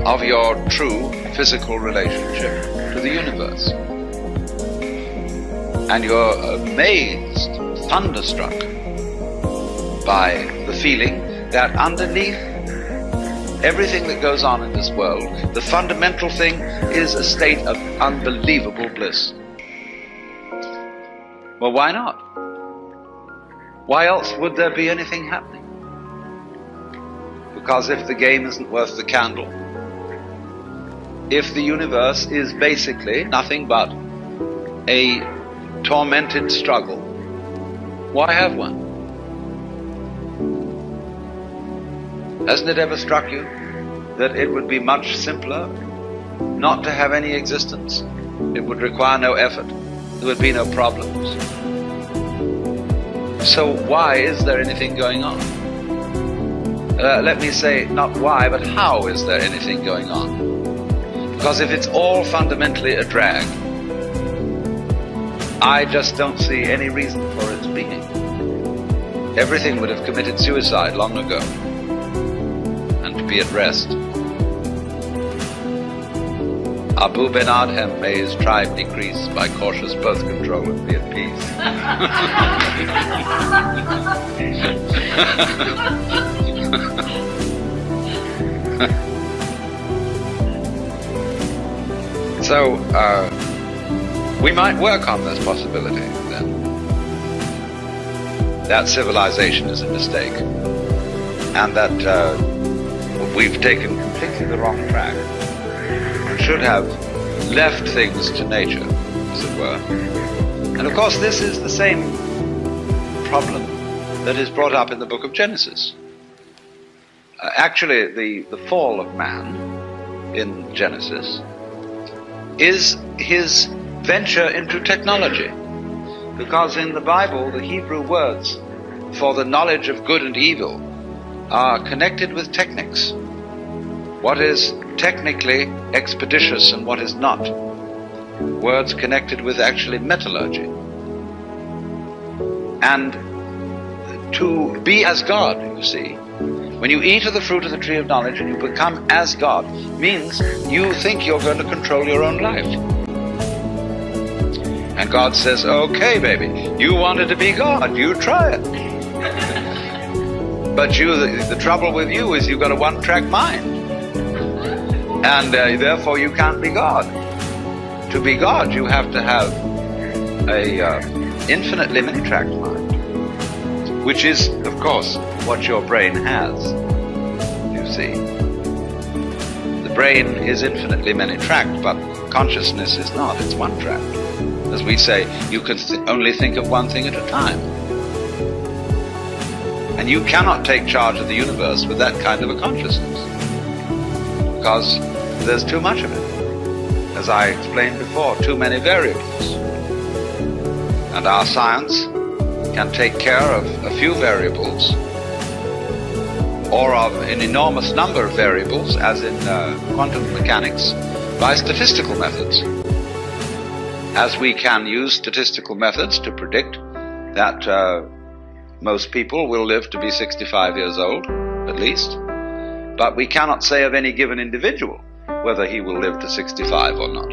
of your true physical relationship to the universe. And you're amazed, thunderstruck by the feeling that underneath everything that goes on in this world, the fundamental thing is a state of unbelievable bliss. Well, why not? Why else would there be anything happening? Because if the game isn't worth the candle, if the universe is basically nothing but a tormented struggle, why have one? Hasn't it ever struck you that it would be much simpler not to have any existence. It would require no effort. There would be no problems. So why is there anything going on? Let me say not why, but how is there anything going on? Because if it's all fundamentally a drag, I just don't see any reason for its being. Everything would have committed suicide long ago and to be at rest. Abu Ben Adhem, may his tribe decrease, by cautious birth control and be at peace. So, we might work on this possibility then. That civilization is a mistake, and that we've taken completely the wrong track. We should have left things to nature, as it were. And of course this is the same problem that is brought up in the book of Genesis. Actually, the fall of man in Genesis is his venture into technology. Because in the Bible, the Hebrew words for the knowledge of good and evil are connected with techniques. What is technically expeditious and what is not. Words connected with actually metallurgy. And to be as God, you see, when you eat of the fruit of the tree of knowledge and you become as God, means you think you're going to control your own life. And God says, okay, baby, you wanted to be God, you try it. But the trouble with you is you've got a one-track mind. And therefore you can't be God. To be God, you have to have a infinitely many-tracked mind, which is, of course, what your brain has, you see. The brain is infinitely many-tracked, but consciousness is not, it's one-tracked. As we say, you can only think of one thing at a time. And you cannot take charge of the universe with that kind of a consciousness, because there's too much of it. As I explained before, too many variables. And our science can take care of a few variables, or of an enormous number of variables, as in quantum mechanics, by statistical methods. As we can use statistical methods to predict that most people will live to be 65 years old, at least, but we cannot say of any given individual whether he will live to 65 or not.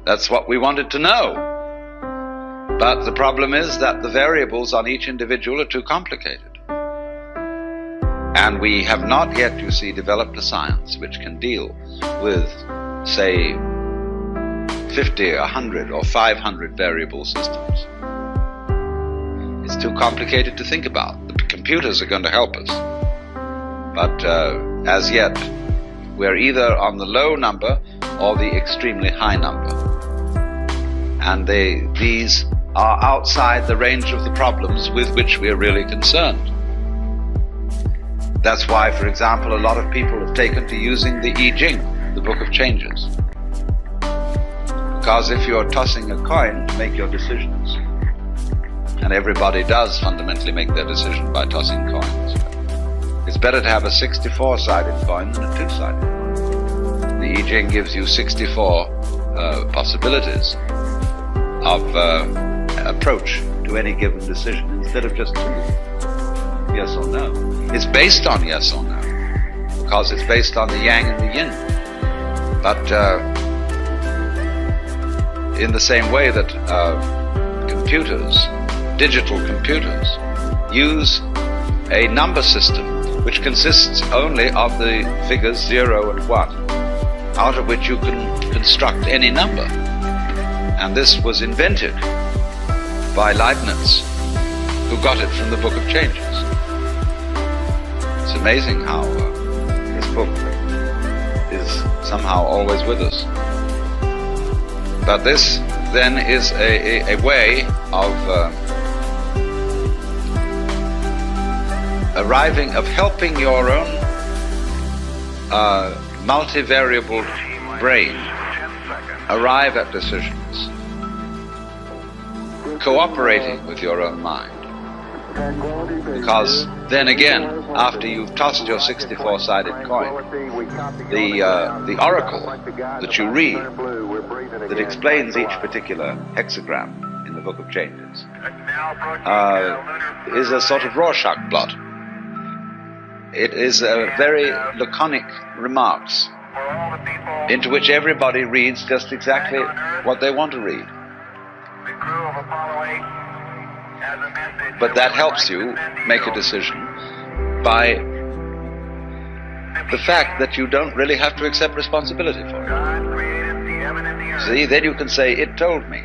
That's what we wanted to know. But the problem is that the variables on each individual are too complicated. And we have not yet, you see, developed a science which can deal with, say, 50, 100, or 500 variable systems. It's too complicated to think about. The computers are going to help us. But as yet, we're either on the low number or the extremely high number. And these are outside the range of the problems with which we're really concerned. That's why, for example, a lot of people have taken to using the I Ching, the Book of Changes. Because if you're tossing a coin to make your decisions, and everybody does fundamentally make their decision by tossing coins, it's better to have a 64-sided coin than a 2-sided coin. The I Ching gives you 64 possibilities of approach to any given decision instead of just 2. Yes or no. It's based on yes or no, because it's based on the yang and the yin. But in the same way that computers, digital computers, use a number system which consists only of the figures 0 and 1, out of which you can construct any number. And this was invented by Leibniz, who got it from the Book of Changes. It's amazing how this book is somehow always with us. But this then is a way of helping your own multivariable brain arrive at decisions, cooperating with your own mind. Because then again, after you've tossed your 64-sided coin, the oracle that you read that explains each particular hexagram in the Book of Changes is a sort of Rorschach blot. It is very laconic remarks into which everybody reads just exactly what they want to read. But that helps you make a decision by the fact that you don't really have to accept responsibility for it. See, then you can say, it told me.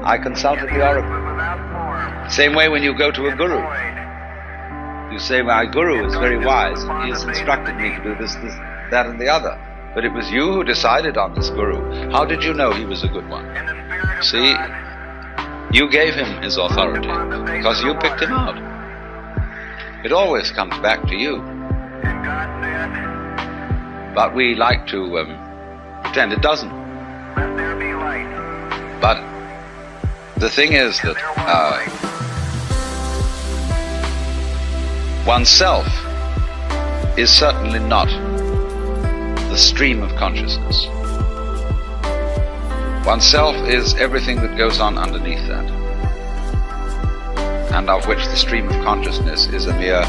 I consulted the oracle. Same way when you go to a guru. You say, my guru is very wise. He has instructed me to do this, that, and the other. But it was you who decided on this guru. How did you know he was a good one? See, you gave him his authority because you picked him out. It always comes back to you. But we like to pretend it doesn't. But the thing is that oneself is certainly not the stream of consciousness. Oneself is everything that goes on underneath that, and of which the stream of consciousness is a mere,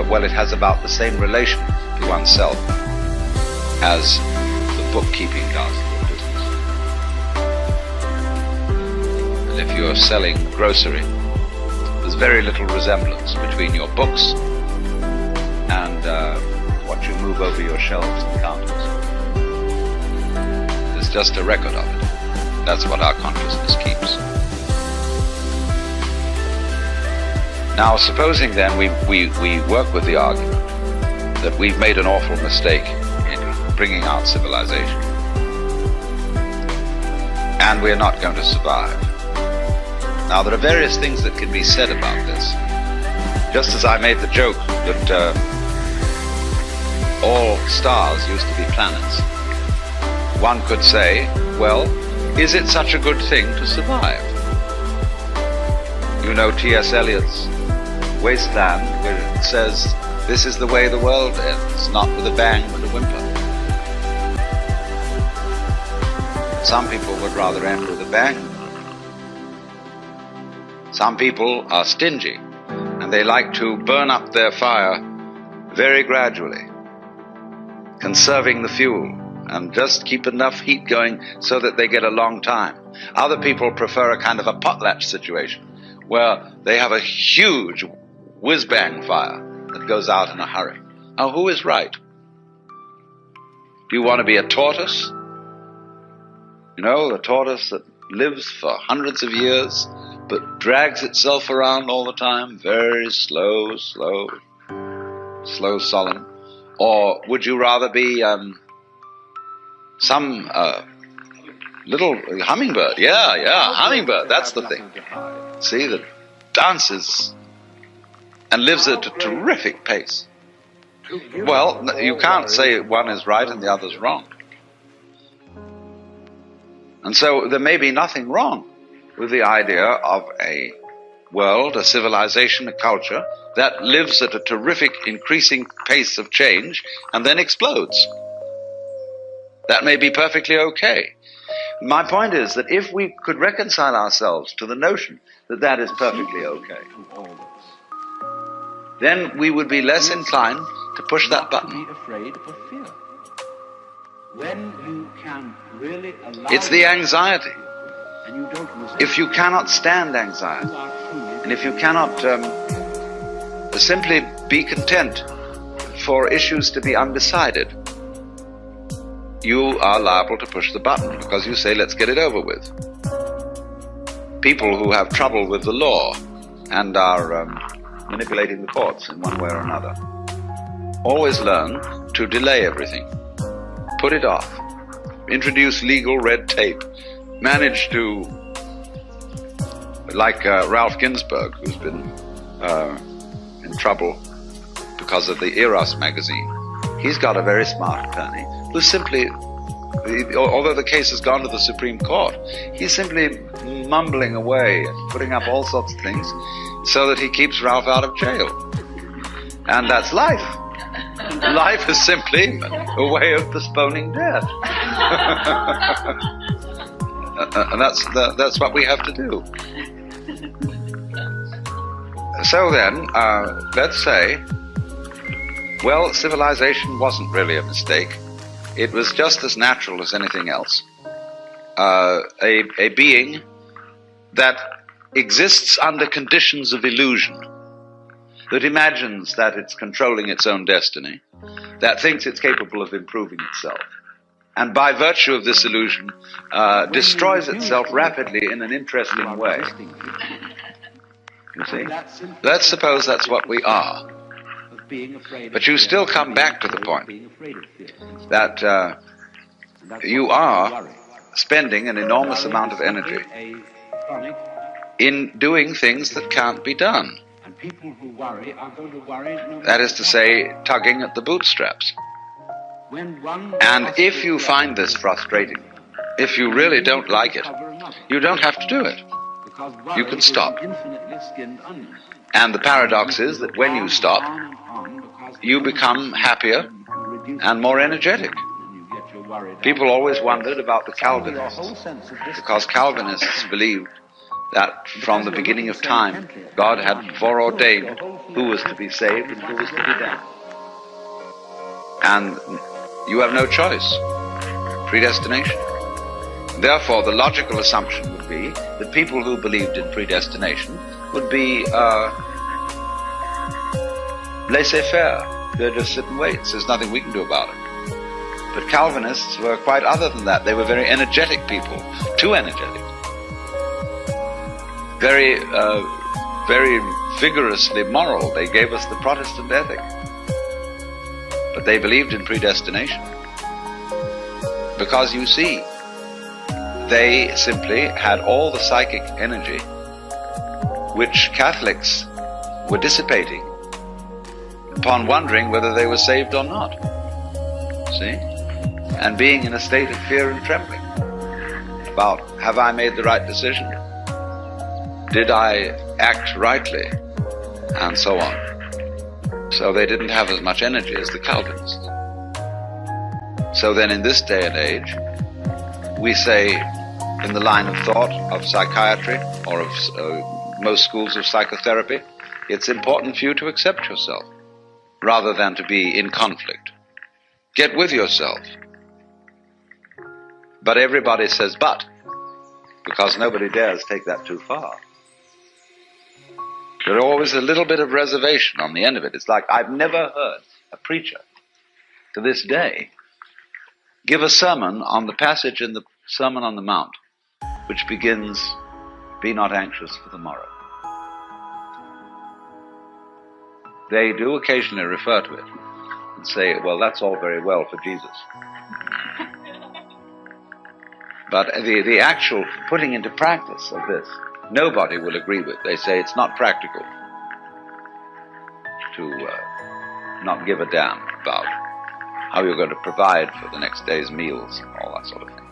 well, it has about the same relation to oneself as the bookkeeping does to a business. And if you're selling grocery, there's very little resemblance between your books and what you move over your shelves and counters. There's just a record of it. That's what our consciousness keeps. Now, supposing then we work with the argument that we've made an awful mistake in bringing out civilization, and we're not going to survive. Now, there are various things that can be said about this. Just as I made the joke that all stars used to be planets, one could say, well, is it such a good thing to survive? You know T.S. Eliot's Wasteland, where it says, this is the way the world ends, not with a bang but a whimper. Some people would rather end with a bang. Some people are stingy, and they like to burn up their fire very gradually, conserving the fuel, and just keep enough heat going so that they get a long time. Other people prefer a kind of a potlatch situation, where they have a huge whiz-bang fire that goes out in a hurry. Now, who is right? Do you want to be a tortoise? You know, a tortoise that lives for hundreds of years, but drags itself around all the time, very slow, solemn. Or would you rather be some little hummingbird? Yeah, hummingbird, that's the thing. See, that dances and lives at a terrific pace. Well, you can't say one is right and the other's wrong. And so there may be nothing wrong with the idea of a world, a civilization, a culture that lives at a terrific increasing pace of change and then explodes. That may be perfectly okay. My point is that if we could reconcile ourselves to the notion that that is perfectly okay, then we would be less inclined to push that button. It's the anxiety. If you cannot stand anxiety, and if you cannot simply be content for issues to be undecided, you are liable to push the button because you say, let's get it over with. People who have trouble with the law and are manipulating the courts in one way or another always learn to delay everything, put it off, introduce legal red tape, manage to, like Ralph Ginsburg, who's been in trouble because of the Eros magazine, He's got a very smart attorney who simply, although the case has gone to the Supreme Court, he's simply mumbling away and putting up all sorts of things so that he keeps Ralph out of jail. And that's life. Life is simply a way of postponing death. And that's what we have to do. So then, let's say, well, civilization wasn't really a mistake. It was just as natural as anything else. A being that exists under conditions of illusion, that imagines that it's controlling its own destiny, that thinks it's capable of improving itself, and by virtue of this illusion destroys itself rapidly in an interesting way. You see? Let's suppose that's what we are. But you still come back to the point that you are spending an enormous amount of energy in doing things that can't be done. That is to say, tugging at the bootstraps. And if you find this frustrating, if you really don't like it, you don't have to do it. You can stop. And the paradox is that when you stop, you become happier and more energetic. People always wondered about the Calvinists, because Calvinists believed that from the beginning of time, God had foreordained who was to be saved and who was to be damned. And you have no choice. Predestination. Therefore, the logical assumption would be that people who believed in predestination would be laissez-faire. They'll just sit and wait. There's nothing we can do about it. But Calvinists were quite other than that. They were very energetic people, too energetic. Very vigorously moral. They gave us the Protestant ethic. But they believed in predestination. Because you see, they simply had all the psychic energy which Catholics were dissipating upon wondering whether they were saved or not. See? And being in a state of fear and trembling about, have I made the right decision? Did I act rightly? And so on. So they didn't have as much energy as the Calvinists. So then in this day and age, we say, in the line of thought of psychiatry or of most schools of psychotherapy, it's important for you to accept yourself rather than to be in conflict. Get with yourself. But everybody says but, because nobody dares take that too far. There's always a little bit of reservation on the end of it. It's like, I've never heard a preacher to this day give a sermon on the passage in the Sermon on the Mount, which begins, be not anxious for the morrow. They do occasionally refer to it and say, well, that's all very well for Jesus. But the actual putting into practice of this, nobody will agree with. They say it's not practical to not give a damn about how you're going to provide for the next day's meals and all that sort of thing.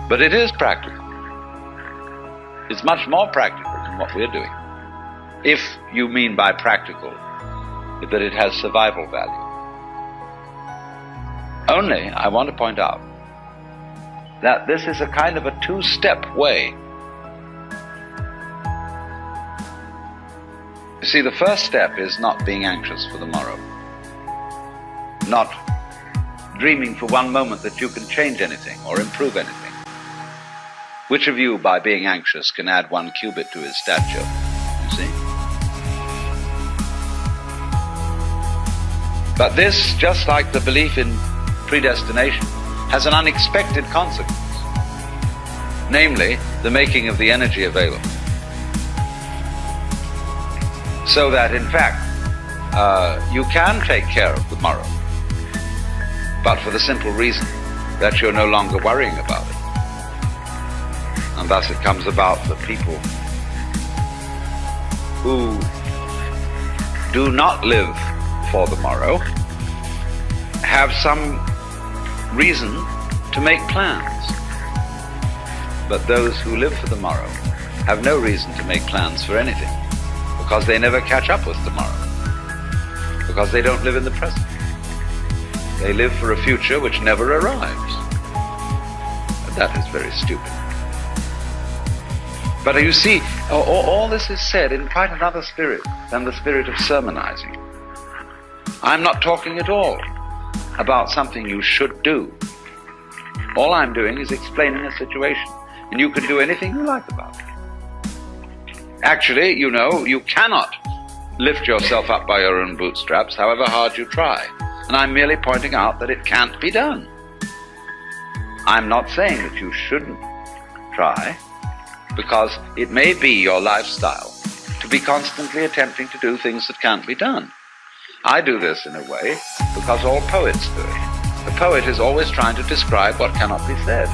But it is practical. It's much more practical than what we're doing. If you mean by practical that it has survival value. Only, I want to point out that this is a kind of a two-step way. You see, the first step is not being anxious for the morrow. Not dreaming for one moment that you can change anything or improve anything. Which of you, by being anxious, can add 1 cubit to his stature? You see? But this, just like the belief in predestination, has an unexpected consequence. Namely, the making of the energy available. So that, in fact, you can take care of the morrow, but for the simple reason that you're no longer worrying about it. And thus it comes about that people who do not live for the morrow have some reason to make plans. But those who live for tomorrow have no reason to make plans for anything, because they never catch up with tomorrow, because they don't live in the present. They live for a future which never arrives. And that is very stupid. But you see, all this is said in quite another spirit than the spirit of sermonizing. I'm not talking at all about something you should do. All I'm doing is explaining a situation, and you can do anything you like about it. Actually, you know, you cannot lift yourself up by your own bootstraps, however hard you try. And I'm merely pointing out that it can't be done. I'm not saying that you shouldn't try, because it may be your lifestyle to be constantly attempting to do things that can't be done. I do this in a way because all poets do it. The poet is always trying to describe what cannot be said.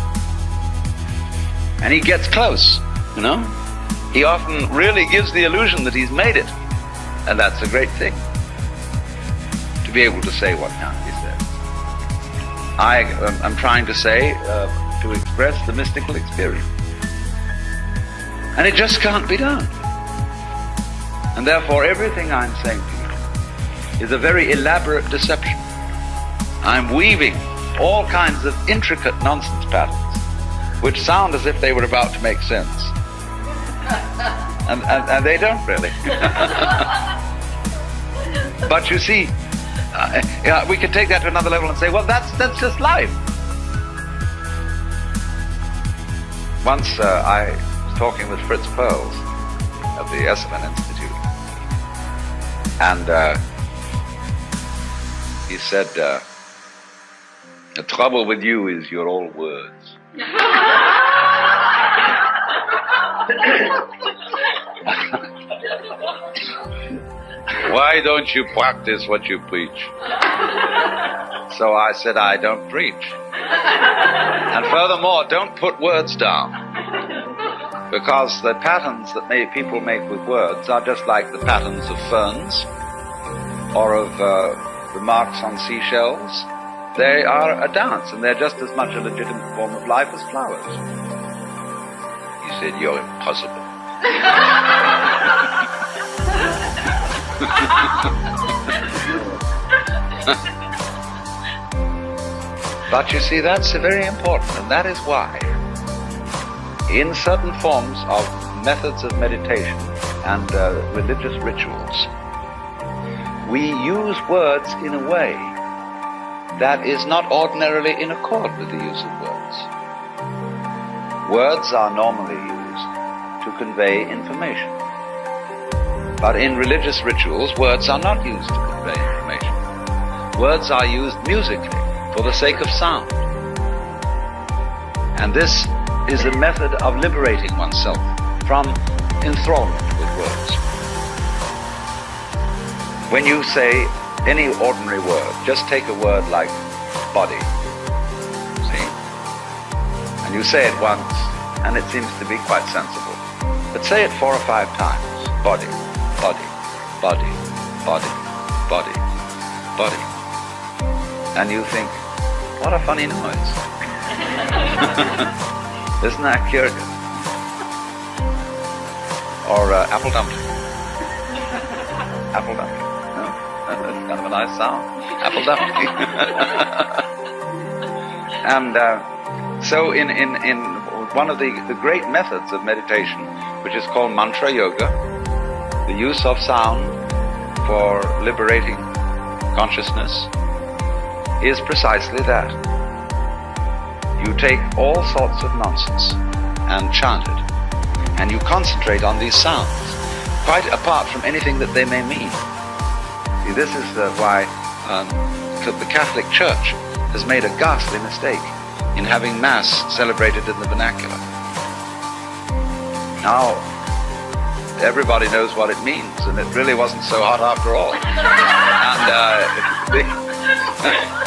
And he gets close, you know? He often really gives the illusion that he's made it. And that's a great thing, to be able to say what can't be said. I'm trying to say, to express the mystical experience. And it just can't be done. And therefore everything I'm saying to you is a very elaborate deception. I'm weaving all kinds of intricate nonsense patterns which sound as if they were about to make sense. And they don't really. But you see, we can take that to another level and say, well, that's just life. Once I was talking with Fritz Perls of the Esalen Institute, and he said, the trouble with you is you're all words. Why don't you practice what you preach? So I said, I don't preach. And furthermore, don't put words down. Because the patterns that people make with words are just like the patterns of ferns or of remarks on seashells. They are a dance, and they're just as much a legitimate form of life as flowers. He said, you're impossible. But you see, that's very important, and that is why in certain forms of methods of meditation and religious rituals, we use words in a way that is not ordinarily in accord with the use of words. Words are normally used to convey information. But in religious rituals, words are not used to convey information. Words are used musically for the sake of sound. And this is a method of liberating oneself from enthrallment with words. When you say any ordinary word, just take a word like body, see? And you say it once, and it seems to be quite sensible. But say it 4 or 5 times. Body, body, body, body, body, body. And you think, what a funny noise. Isn't that curious? Or apple dumpling. Apple dumpling. No? That's kind of a nice sound. Apple dumpling. And so in one of the great methods of meditation, which is called mantra yoga, the use of sound for liberating consciousness, is precisely that. You take all sorts of nonsense and chant it, and you concentrate on these sounds, quite apart from anything that they may mean. See, this is why the Catholic Church has made a ghastly mistake in having Mass celebrated in the vernacular. Now, everybody knows what it means, and it really wasn't so hot after all. And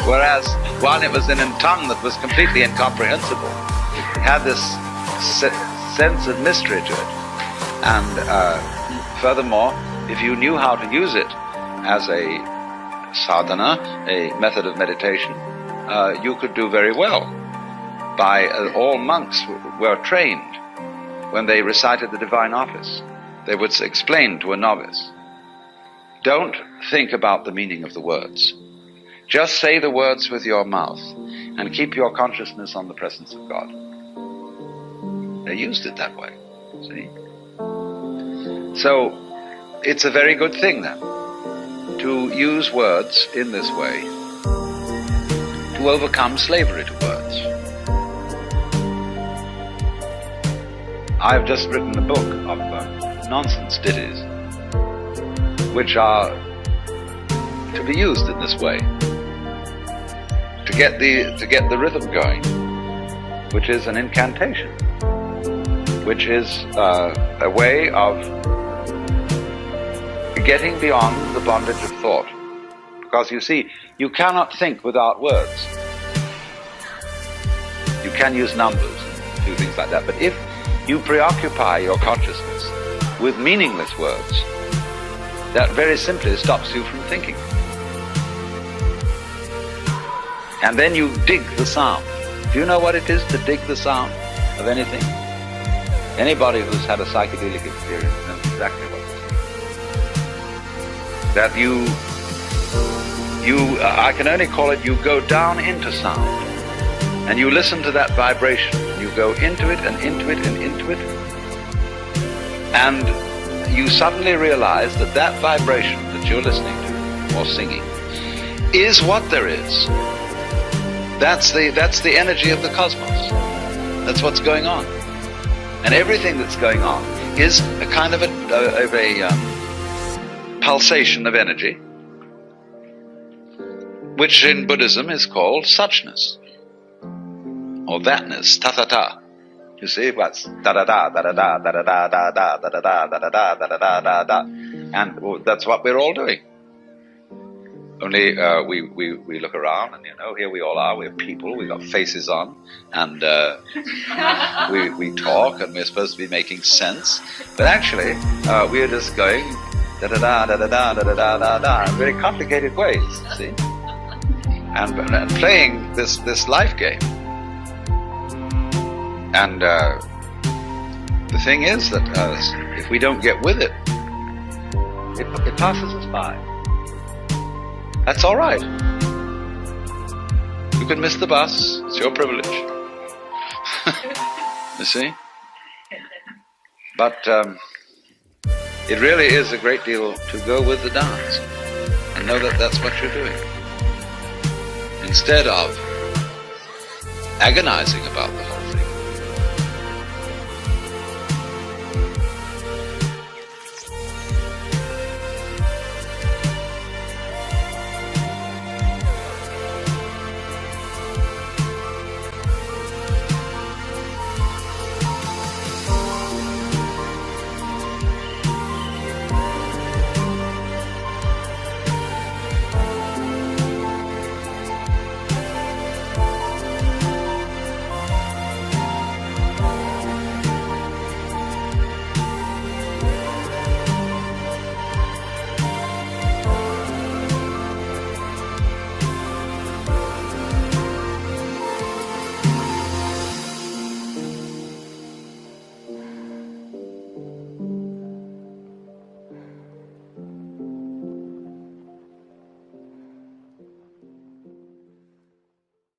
whereas one, it was in a tongue that was completely incomprehensible. It had this sense of mystery to it. And furthermore, if you knew how to use it as a sadhana, a method of meditation, you could do very well. All monks were trained when they recited the divine office. They would explain to a novice, don't think about the meaning of the words. Just say the words with your mouth and keep your consciousness on the presence of God. They used it that way, see? So, it's a very good thing then, to use words in this way, to overcome slavery to words. I've just written a book of nonsense ditties, which are to be used in this way, to get the rhythm going, which is an incantation, which is a way of getting beyond the bondage of thought. Because you see, you cannot think without words. You can use numbers and do things like that, but if you preoccupy your consciousness with meaningless words, that very simply stops you from thinking. And then you dig the sound. Do you know what it is to dig the sound of anything? Anybody who's had a psychedelic experience knows exactly what it is. That I can only call it, you go down into sound, and you listen to that vibration. You go into it and into it and into it, and you suddenly realize that that vibration that you're listening to or singing is what there is. That's the energy of the cosmos. That's what's going on, and everything that's going on is a kind of a pulsation of energy, which in Buddhism is called suchness, or thatness, ta-ta-ta. You see, what's da-da-da, da-da-da, da-da-da, da-da-da, da-da-da, da-da-da, da-da-da, da-da, and that's what we're all doing. Only we look around and, here we all are, we're people, we've got faces on, and we talk, and we're supposed to be making sense, but actually we're just going da-da-da, da-da-da, da-da-da, da-da, in very complicated ways, see? And playing this life game. And the thing is that if we don't get with it, it passes us by. That's all right. You can miss the bus. It's your privilege. You see? But it really is a great deal to go with the dance and know that that's what you're doing. Instead of agonizing about the whole